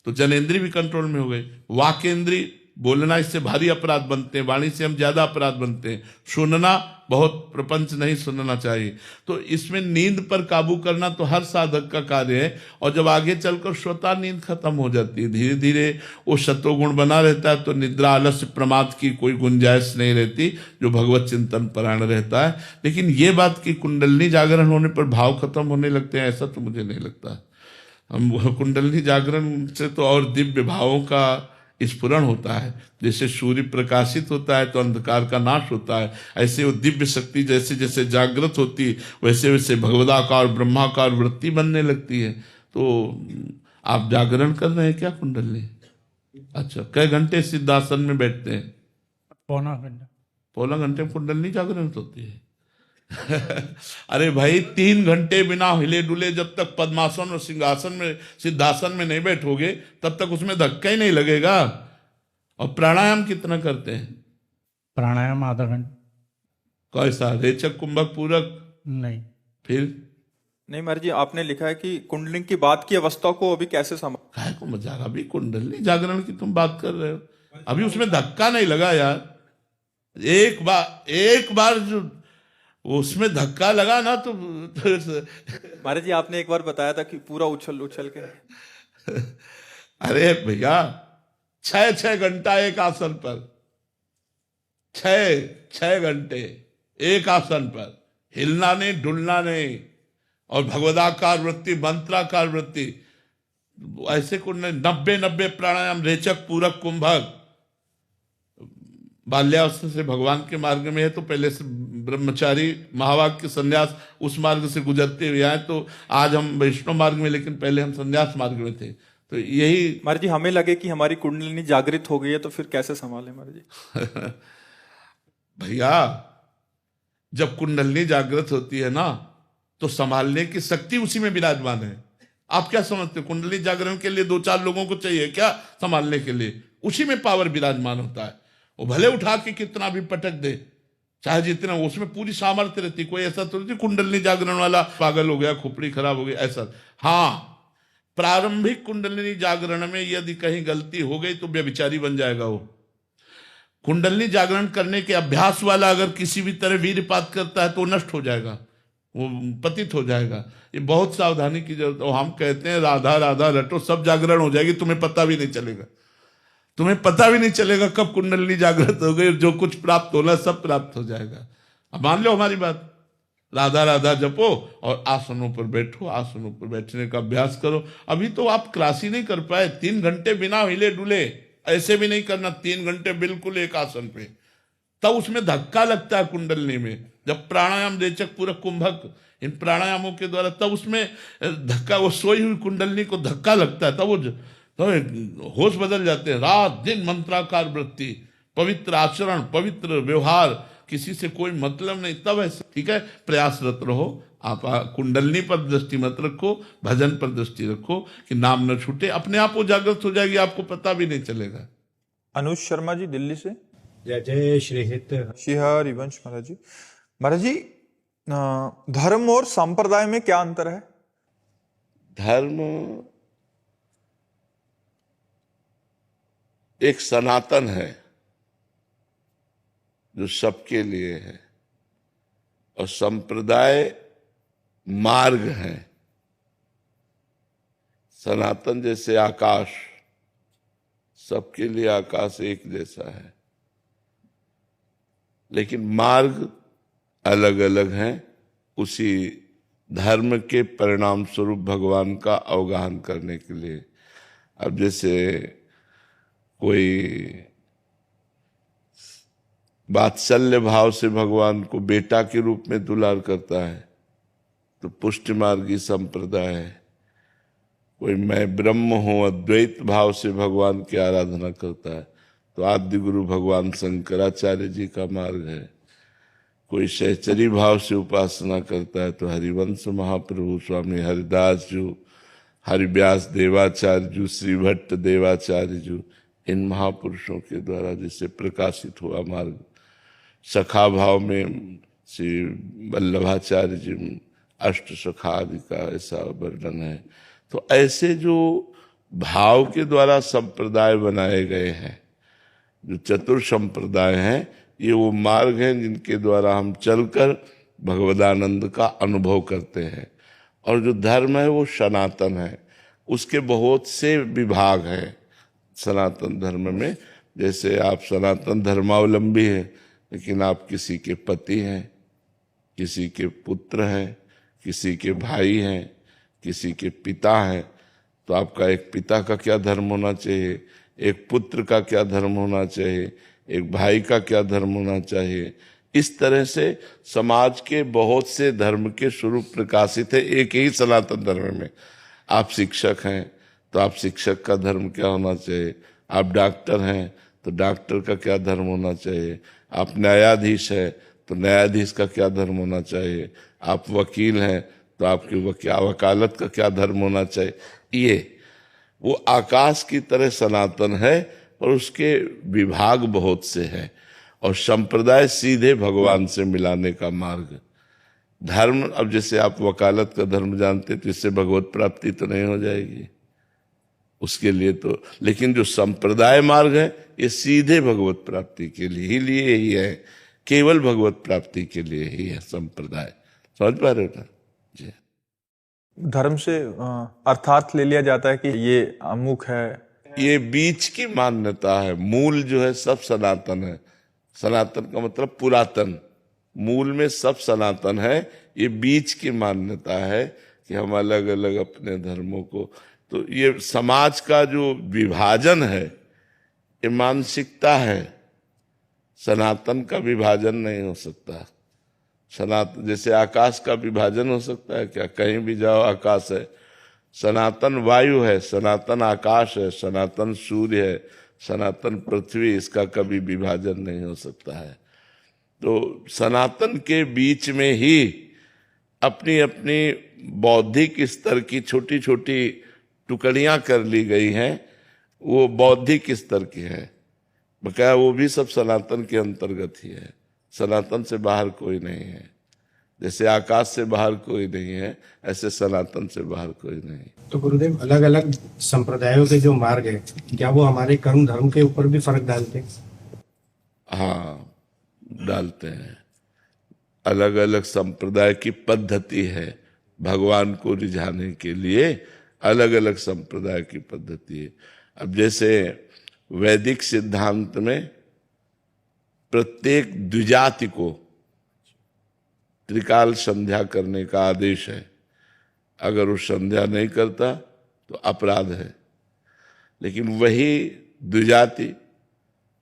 तो जनेंद्री भी कंट्रोल में हो गई। वाकेंद्री, बोलना, इससे भारी अपराध बनते हैं, वाणी से हम ज्यादा अपराध बनते हैं। सुनना, बहुत प्रपंच नहीं सुनना चाहिए। तो इसमें नींद पर काबू करना तो हर साधक का कार्य है। और जब आगे चलकर स्वतः नींद खत्म हो जाती है, धीरे धीरे वो सत्वगुण बना रहता है, तो निद्रा, आलस्य, प्रमाद की कोई गुंजाइश नहीं रहती, जो भगवत चिंतन परायण रहता है। लेकिन ये बात कि कुंडलिनी जागरण होने पर भाव खत्म होने लगते हैं, ऐसा तो मुझे नहीं लगता। हम कुंडलिनी जागरण से तो और दिव्य भावों का स्फुरण होता है। जैसे सूर्य प्रकाशित होता है तो अंधकार का नाश होता है, ऐसे वो दिव्य शक्ति जैसे जैसे जागृत होती वैसे वैसे भगवदाकार, ब्रह्माकार वृत्ति बनने लगती है। तो आप जागरण कर रहे हैं क्या कुंडलिनी? अच्छा, कई घंटे सिद्धासन में बैठते हैं? पौना घंटा। पौना घंटे कुंडलिनी जागरण होती है? अरे भाई, 3 घंटे बिना हिले डुले जब तक पद्मासन और सिंहासन में, सिद्धासन में नहीं बैठोगे तब तक उसमें धक्का ही नहीं लगेगा। और प्राणायाम कितना करते हैं? प्राणायाम आधा घंटा। कैसा? रेचक, कुंभक, पूरक? नहीं। फिर नहीं महाराज जी, आपने लिखा है कि कुंडलिनी की बात की अवस्था को अभी कैसे संभाल? काय को मजाक, अभी कुंडलिनी जागरण की तुम बात कर रहे हो, अभी उसमें धक्का नहीं लगा यार। एक बार जो उसमें धक्का लगा ना तो महाराज जी, आपने एक बार बताया था कि पूरा उछल उछल के। अरे भैया, 6 घंटा एक आसन पर, 6 घंटे एक आसन पर, हिलना नहीं, डुलना नहीं। और भगवदाकार वृत्ति, मंत्राकार वृत्ति, ऐसे को 90 प्राणायाम, रेचक, पूरक, कुंभक। बाल्यावस्था से भगवान के मार्ग में है तो पहले से ब्रह्मचारी, महावाक्य, संन्यास, उस मार्ग से गुजरते हुए आए। तो आज हम वैष्णव मार्ग में, लेकिन पहले हम संन्यास मार्ग में थे। तो यही महाराज जी, हमें लगे कि हमारी कुंडलिनी जागृत हो गई है तो फिर कैसे संभालें महाराज जी? भैया, जब कुंडलिनी जागृत होती है ना तो संभालने की शक्ति उसी में विराजमान है। आप क्या समझते हो? कुंडलिनी जागरण के लिए 2-4 लोगों को चाहिए क्या संभालने के लिए? उसी में पावर विराजमान होता है। वो भले उठा के कितना भी पटक दे, चाहे जितना, उसमें पूरी सामर्थ्य रहती। कोई ऐसा तो नहीं कुंडलिनी जागरण वाला पागल हो गया, खोपड़ी खराब हो गई, ऐसा। हाँ, प्रारंभिक कुंडलिनी जागरण में यदि कहीं गलती हो गई तो व्यभिचारी बन जाएगा वो। कुंडलिनी जागरण करने के अभ्यास वाला अगर किसी भी तरह वीरपात करता है तो नष्ट हो जाएगा, वो पतित हो जाएगा। ये बहुत सावधानी की जरूरत है। हम कहते हैं राधा राधा रटो, सब जागरण हो जाएगी, तुम्हें पता भी नहीं चलेगा। तुम्हें पता भी नहीं चलेगा कब कुंडलिनी जागृत हो गई। जो कुछ प्राप्त होना सब प्राप्त हो जाएगा। अब मान लो हमारी बात, राधा राधा जपो और आसनों पर बैठो, आसनों पर बैठने का अभ्यास करो। अभी तो आप क्लास ही नहीं कर पाए। 3 घंटे बिना हिले डुले, ऐसे भी नहीं करना, 3 घंटे बिल्कुल एक आसन पे, तब उसमें धक्का लगता है कुंडलिनी में। जब प्राणायाम, रेचक, पूरक, कुंभक इन प्राणायामों के द्वारा, तब उसमें धक्का, वो सोई हुई कुंडलनी को धक्का लगता है, तब वो तो होश बदल जाते हैं। रात दिन मंत्राकार वृत्ति, पवित्र आचरण, पवित्र व्यवहार, किसी से कोई मतलब नहीं, तब ऐसे ठीक है प्रयासरत रहो। आप कुंडलनी पर दृष्टि मत रखो, भजन पर दृष्टि रखो कि नाम न छूटे, अपने आप वो जागृत हो जाएगी, आपको पता भी नहीं चलेगा। अनुज शर्मा जी दिल्ली से। जय जय श्री हित। श्री हरिवंश महाराज जी। महाराज जी, धर्म और संप्रदाय में क्या अंतर है? धर्म एक सनातन है जो सबके लिए है, और संप्रदाय मार्ग है। सनातन जैसे आकाश, सबके लिए आकाश एक जैसा है, लेकिन मार्ग अलग अलग हैं। उसी धर्म के परिणाम स्वरूप भगवान का अवगाहन करने के लिए। अब जैसे कोई वात्सल्य भाव से भगवान को बेटा के रूप में दुलार करता है तो पुष्टि मार्गी संप्रदाय है। कोई मैं ब्रह्म हूं अद्वैत भाव से भगवान की आराधना करता है तो आदि गुरु भगवान शंकराचार्य जी का मार्ग है। कोई सहचरी भाव से उपासना करता है तो हरिवंश महाप्रभु स्वामी हरिदास जी, हरिव्यास देवाचार्य जी, श्री भट्ट देवाचार्य जी, इन महापुरुषों के द्वारा जिससे प्रकाशित हुआ मार्ग। सखा भाव में श्री वल्लभाचार्य जी, अष्ट सखा आदि का ऐसा वर्णन है। तो ऐसे जो भाव के द्वारा संप्रदाय बनाए गए हैं, जो चतुर संप्रदाय हैं, ये वो मार्ग हैं जिनके द्वारा हम चलकर भगवदानंद का अनुभव करते हैं। और जो धर्म है वो सनातन है, उसके बहुत से विभाग हैं सनातन धर्म में। जैसे आप सनातन धर्मावलंबी हैं, लेकिन आप किसी के पति हैं, किसी के पुत्र हैं, किसी के भाई हैं, किसी के पिता हैं, तो आपका एक पिता का क्या धर्म होना चाहिए, एक पुत्र का क्या धर्म होना चाहिए, एक भाई का क्या धर्म होना चाहिए। इस तरह से समाज के बहुत से धर्म के स्वरूप प्रकाशित है एक ही सनातन धर्म में। आप शिक्षक हैं तो आप शिक्षक का धर्म क्या होना चाहिए, आप डॉक्टर हैं तो डॉक्टर का क्या धर्म होना चाहिए, आप न्यायाधीश हैं तो न्यायाधीश का क्या धर्म होना चाहिए, आप वकील हैं तो आपकी वकालत का क्या धर्म होना चाहिए। ये वो आकाश की तरह सनातन है और उसके विभाग बहुत से हैं। और संप्रदाय सीधे भगवान से मिलाने का मार्ग। धर्म, अब जैसे आप वकालत का धर्म जानते तो इससे भगवत प्राप्ति तो नहीं हो जाएगी उसके लिए तो, लेकिन जो संप्रदाय मार्ग है ये सीधे भगवत प्राप्ति के लिए ही है, केवल भगवत प्राप्ति के लिए ही है संप्रदाय। समझ पा रहे हो ना जी? धर्म से अर्थात ले लिया जाता है कि ये अमुक है, ये बीच की मान्यता है। मूल जो है सब सनातन है। सनातन का मतलब पुरातन, मूल में सब सनातन है। ये बीच की मान्यता है कि हम अलग अलग अपने धर्मों को, तो ये समाज का जो विभाजन है ये मानसिकता है। सनातन का विभाजन नहीं हो सकता। सनातन जैसे आकाश का विभाजन हो सकता है क्या? कहीं भी जाओ आकाश है। सनातन वायु है, सनातन आकाश है, सनातन सूर्य है, सनातन पृथ्वी, इसका कभी विभाजन नहीं हो सकता है। तो सनातन के बीच में ही अपनी अपनी बौद्धिक स्तर की छोटी छोटी टुकड़ियां कर ली गई हैं, वो बौद्धिक स्तर की है। बकाया वो भी सब सनातन के अंतर्गत ही है। सनातन से बाहर कोई नहीं है। जैसे आकाश से बाहर कोई नहीं है, ऐसे सनातन से बाहर कोई नहीं। तो गुरुदेव, अलग अलग संप्रदायों के जो मार्ग है, क्या वो हमारे कर्म धर्म के ऊपर भी फर्क डालते हैं? हाँ, डालते हैं। अलग अलग संप्रदाय की पद्धति है भगवान को रिझाने के लिए, अलग अलग संप्रदाय की पद्धति है। अब जैसे वैदिक सिद्धांत में प्रत्येक द्विजाति को त्रिकाल संध्या करने का आदेश है। अगर वो संध्या नहीं करता तो अपराध है। लेकिन वही द्विजाति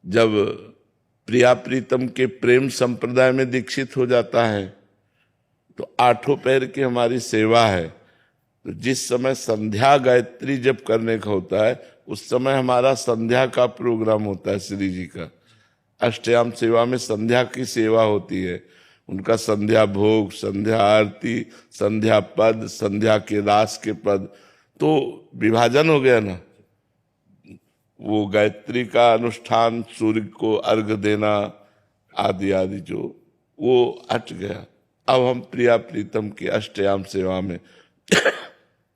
जब प्रिया प्रीतम के प्रेम संप्रदाय में दीक्षित हो जाता है, तो आठों पहर की हमारी सेवा है। तो जिस समय संध्या गायत्री जप करने का होता है उस समय हमारा संध्या का प्रोग्राम होता है। श्री जी का अष्टयाम सेवा में संध्या की सेवा होती है, उनका संध्या भोग, संध्या आरती, संध्या पद, संध्या के रास के पद, तो विभाजन हो गया ना। वो गायत्री का अनुष्ठान, सूर्य को अर्घ देना आदि आदि जो वो हट गया। अब हम प्रिया प्रीतम की अष्टयाम सेवा में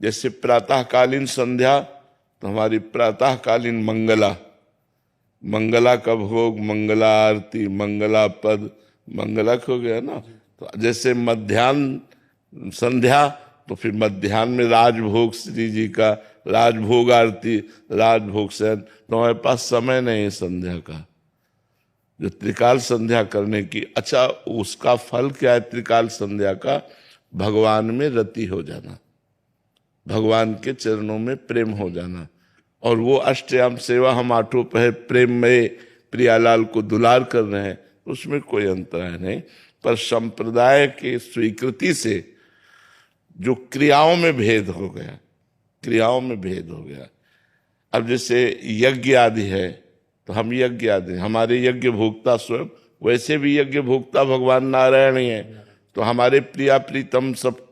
जैसे प्रातःकालीन संध्या, तो हमारी प्रातःकालीन मंगला का भोग, मंगला आरती, मंगला पद, मंगलक हो गया ना। तो जैसे मध्याह्न संध्या, तो फिर मध्याह्न में राजभोग श्री जी का, राजभोग आरती, राजभोग सैन। तो हमारे पास समय नहीं है संध्या का, जो त्रिकाल संध्या करने की। अच्छा, उसका फल क्या है त्रिकाल संध्या का? भगवान में रति हो जाना, भगवान के चरणों में प्रेम हो जाना। और वो अष्टयाम सेवा हम आठों पहर प्रेम में प्रियालाल को दुलार कर रहे हैं, उसमें कोई अंतर नहीं। पर संप्रदाय की स्वीकृति से जो क्रियाओं में भेद हो गया, क्रियाओं में भेद हो गया। अब जैसे यज्ञ आदि है तो हम यज्ञ आदि, हमारे यज्ञ भोक्ता स्वयं, वैसे भी यज्ञ भोक्ता भगवान नारायण ही है। तो हमारे प्रिया प्रीतम सब,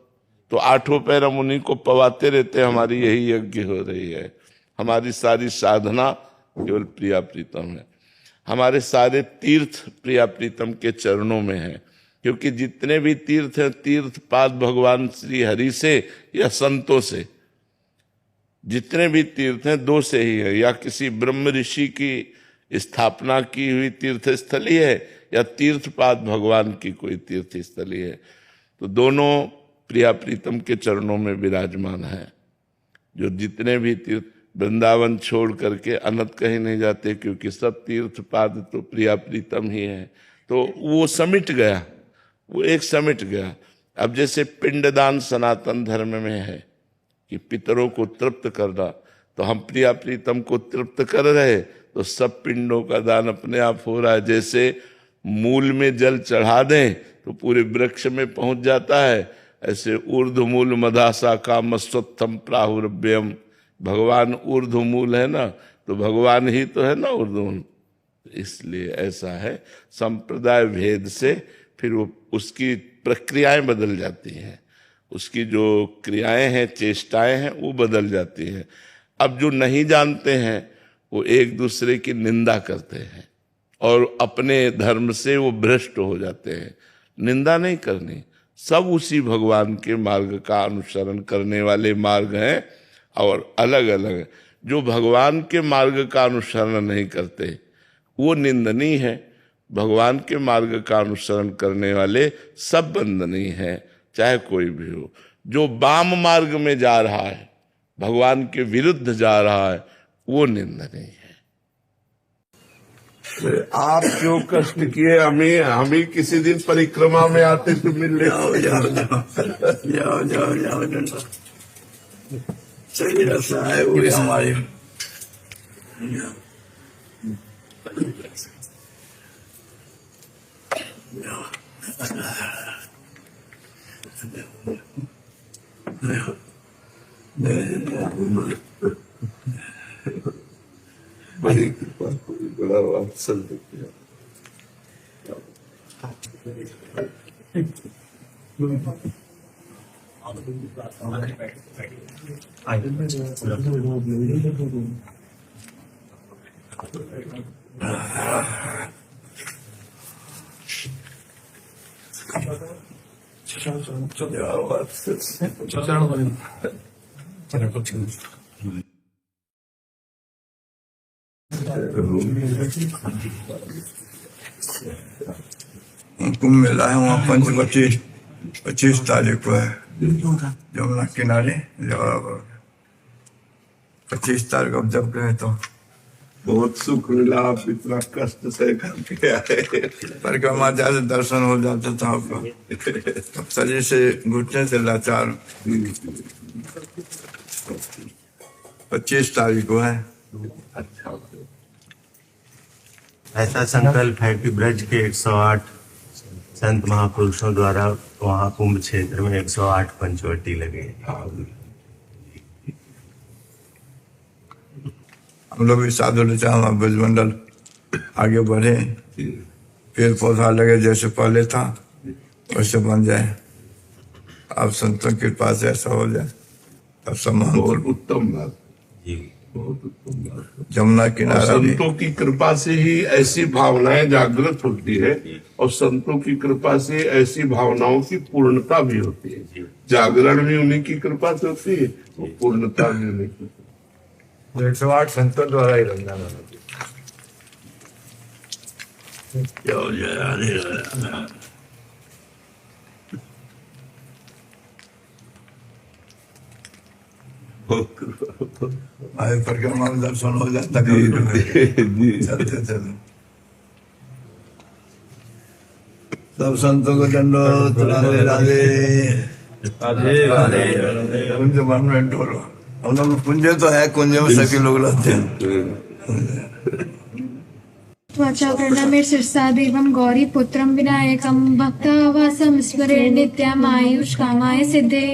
तो आठों पैर हम उन्हीं को पवाते रहते हैं, हमारी यही यज्ञ हो रही है। हमारी सारी साधना केवल प्रिया प्रीतम है। हमारे सारे तीर्थ प्रिया प्रीतम के चरणों में है, क्योंकि जितने भी तीर्थ हैं, तीर्थ पाद भगवान श्री हरि से या संतों से, जितने भी तीर्थ हैं दो से ही है, या किसी ब्रह्म ऋषि की स्थापना की हुई तीर्थ स्थली है या तीर्थपाद भगवान की कोई तीर्थ स्थली है। तो दोनों प्रिया प्रीतम के चरणों में विराजमान है। जो जितने भी तीर्थ, वृंदावन छोड़ करके अनंत कहीं नहीं जाते, क्योंकि सब तीर्थपाद तो प्रिया प्रीतम ही है। तो वो समिट गया, वो एक समिट गया। अब जैसे पिंडदान सनातन धर्म में है कि पितरों को तृप्त करना, तो हम प्रिया प्रीतम को तृप्त कर रहे तो सब पिंडों का दान अपने आप हो रहा है। जैसे मूल में जल चढ़ा दें तो पूरे वृक्ष में पहुंच जाता है, ऐसे ऊर्ध्वमूल मदासा का मस्वत्थम प्राहुरभ्यम, भगवान ऊर्ध्वमूल है ना, तो भगवान ही तो है ना ऊर्ध्वमूल। इसलिए ऐसा है, संप्रदाय भेद से फिर वो उसकी प्रक्रियाएं बदल जाती हैं, उसकी जो क्रियाएं हैं, चेष्टाएं हैं, वो बदल जाती हैं। अब जो नहीं जानते हैं वो एक दूसरे की निंदा करते हैं और अपने धर्म से वो भ्रष्ट हो जाते हैं। निंदा नहीं करनी, सब उसी भगवान के मार्ग का अनुसरण करने वाले मार्ग हैं और अलग अलग। जो भगवान के मार्ग का अनुसरण नहीं करते वो निंदनीय है, भगवान के मार्ग का अनुसरण करने वाले सब वंदनीय है, चाहे कोई भी हो। जो वाम मार्ग में जा रहा है, भगवान के विरुद्ध जा रहा है, वो निंदनीय है। आप जो कष्ट किए हमें किसी दिन परिक्रमा में आते तो मिल ले। जाओ सही रसा है वो हमारे। बड़ी कृपा, बड़ा वात्सल्य किया। कुंभ मेला है वहाँ 25 तारीख को है, जमुना किनारे। 25 तारीख अब जब गए तो बहुत सुख मिला, आप इतना कष्ट से करके आए। परिक्रमा जाते दर्शन हो जाते था आपका, शरीर से घुटने से लाचार। 25 तारीख को है। ऐसा संकल्प है कि ब्रज के 108 संत महापुरुषों द्वारा वहाँ कुंभ क्षेत्र में 108 पंचवटी लगे। हम लोग भी साधु चाह ब्रजमंडल आगे बढ़े, पेड़ पौधा लगे जैसे पहले था वैसे बन जाए। आप संतों की कृपा से ऐसा हो जाए तब सम्मान। बहुत उत्तम बात, बहुत उत्तम बात। जमुना किनारा भी संतों की कृपा से ही ऐसी भावनाएं जागृत होती है और संतों की कृपा से ऐसी भावनाओं की पूर्णता भी होती है। जागरण भी उन्हीं की कृपा से होती है और पूर्णता भी उन्हीं की। 108 संतों द्वारा ही बनना आए परिक्रमा में दर्शन हो जाता है। चलते चलते सब संतों को दंडोत, राधे राधे कुंज मन में डोलो। हम लोग कुंजे तो है, कुंजे में सभी लोग रहते हैं। त्वचा प्रणमे शिरसा देवं गौरी पुत्रं विनायकं भक्तावासं स्मरे नित्यं आयुष कामाय सिद्धे।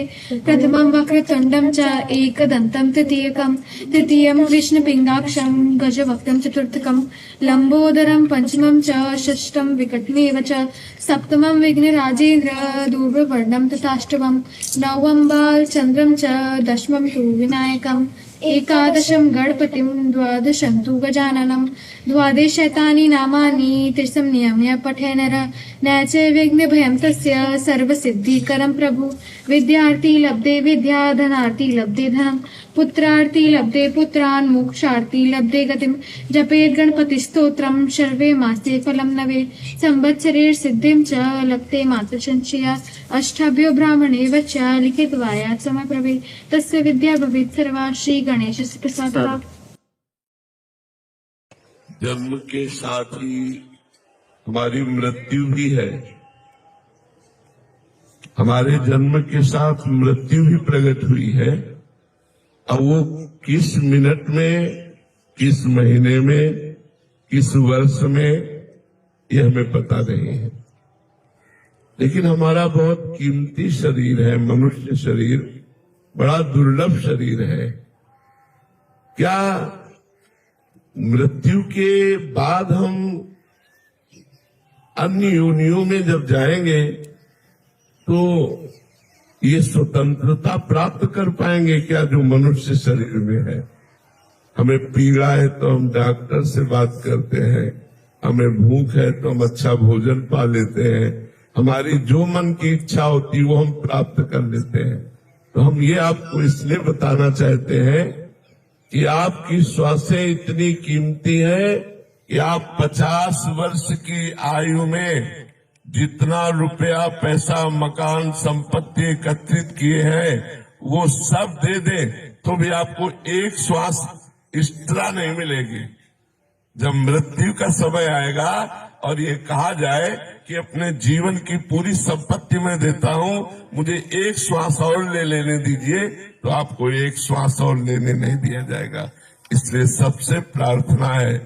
प्रथमं वक्रतुण्डं च एकदन्तं तृतीयं कृष्णपिङ्गाक्षं गजवक्त्रं चतुर्थकं लम्बोदरं पंचमं च षष्ठं विकटमेव च सप्तमं विघ्नराजेन्द्र दूरवर्णं तथाष्टमं नवमं बालचन्द्रं च दशमं तु विनायकम् एकादशं गणपतिं द्वादशं तु गजाननं द्वादशैतानि नामानि त्रिशं नियम्य पठे नर न च विघ्नभयं तस्य सर्वसिद्धिकरं प्रभु। विद्यार्थी लब्धे विद्या, धनार्थी लब्धे धनं, पुत्रार्थी लब्धे पुत्रान्, मोक्षार्थी लब्धे गतिं। जपेत् गणपतिस्तोत्रं सर्वे मासे फलं नवेत् संवत्सरे सिद्धिं च लब्धे मातृसंशया। अष्टाभ्यो ब्राह्मणे च लिखित्वायात् समय प्रवेत् तस्य विद्या भवेत् सर्वा श्री गणेशस्य प्रसादात्। जन्म के साथ ही हमारी मृत्यु भी है। हमारे जन्म के साथ मृत्यु भी प्रकट हुई है। अब वो किस मिनट में, किस महीने में, किस वर्ष में, ये हमें पता नहीं है। लेकिन हमारा बहुत कीमती शरीर है, मनुष्य शरीर बड़ा दुर्लभ शरीर है। क्या मृत्यु के बाद हम अन्य योनियों में जब जाएंगे तो ये स्वतंत्रता प्राप्त कर पाएंगे क्या जो मनुष्य शरीर में है? हमें पीड़ा है तो हम डॉक्टर से बात करते हैं, हमें भूख है तो हम अच्छा भोजन पा लेते हैं, हमारी जो मन की इच्छा होती है वो हम प्राप्त कर लेते हैं। तो हम ये आपको इसलिए बताना चाहते हैं कि आपकी श्वासें इतनी कीमती है कि आप 50 वर्ष की आयु में जितना रुपया, पैसा, मकान, संपत्ति एकत्रित किए हैं वो सब दे दें तो भी आपको एक श्वास एक्स्ट्रा नहीं मिलेगी। जब मृत्यु का समय आएगा और ये कहा जाए कि अपने जीवन की पूरी संपत्ति मैं देता हूं, मुझे एक श्वास और लेने दीजिए, तो आपको एक श्वास और लेने नहीं दिया जाएगा। इसलिए सबसे प्रार्थना है,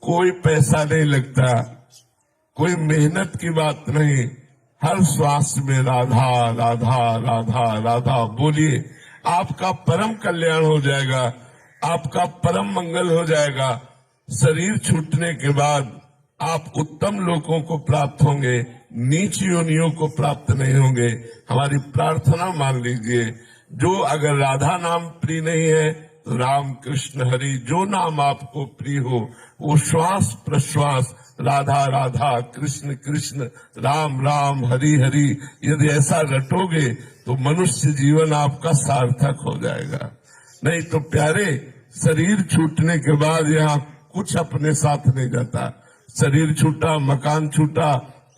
कोई पैसा नहीं लगता, कोई मेहनत की बात नहीं, हर श्वास में राधा राधा राधा राधा बोलिए, आपका परम कल्याण हो जाएगा, आपका परम मंगल हो जाएगा। शरीर छूटने के बाद आप उत्तम लोगों को प्राप्त होंगे, नीच योनियों को प्राप्त नहीं होंगे। हमारी प्रार्थना मान लीजिए, जो अगर राधा नाम प्रिय नहीं है तो राम कृष्ण हरि जो नाम आपको प्रिय हो, वो श्वास प्रश्वास राधा राधा कृष्ण कृष्ण राम राम हरि हरि यदि ऐसा रटोगे तो मनुष्य जीवन आपका सार्थक हो जाएगा। नहीं तो प्यारे, शरीर छूटने के बाद यहाँ कुछ अपने साथ नहीं जाता। शरीर छूटा, मकान छूटा,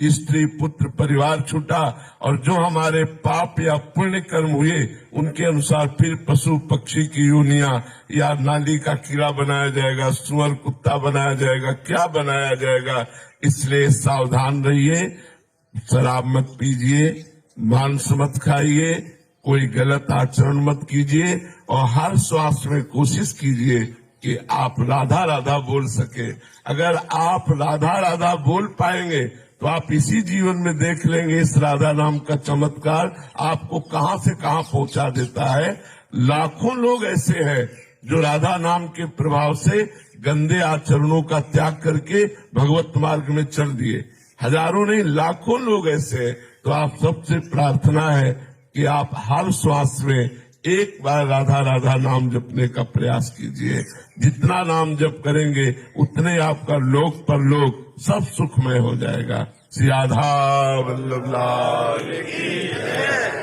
स्त्री पुत्र परिवार छूटा, और जो हमारे पाप या पुण्य कर्म हुए उनके अनुसार फिर पशु पक्षी की योनियां या नाली का कीड़ा बनाया जाएगा, सुअर कुत्ता बनाया जाएगा, क्या बनाया जाएगा। इसलिए सावधान रहिए, शराब मत पीजिए, मांस मत खाइए, कोई गलत आचरण मत कीजिए, और हर श्वास में कोशिश कीजिए कि आप राधा राधा बोल सके। अगर आप राधा राधा बोल पाएंगे तो आप इसी जीवन में देख लेंगे इस राधा नाम का चमत्कार आपको कहां से कहां पहुंचा देता है। लाखों लोग ऐसे हैं जो राधा नाम के प्रभाव से गंदे आचरणों का त्याग करके भगवत मार्ग में चल दिए। हजारों नहीं, लाखों लोग ऐसे हैं। तो आप सबसे प्रार्थना है कि आप हर श्वास में एक बार राधा राधा नाम जपने का प्रयास कीजिए। जितना नाम जप करेंगे उतने आपका लोक परलोक सब सुखमय हो जाएगा। श्री राधा वल्लभ लाल की जय।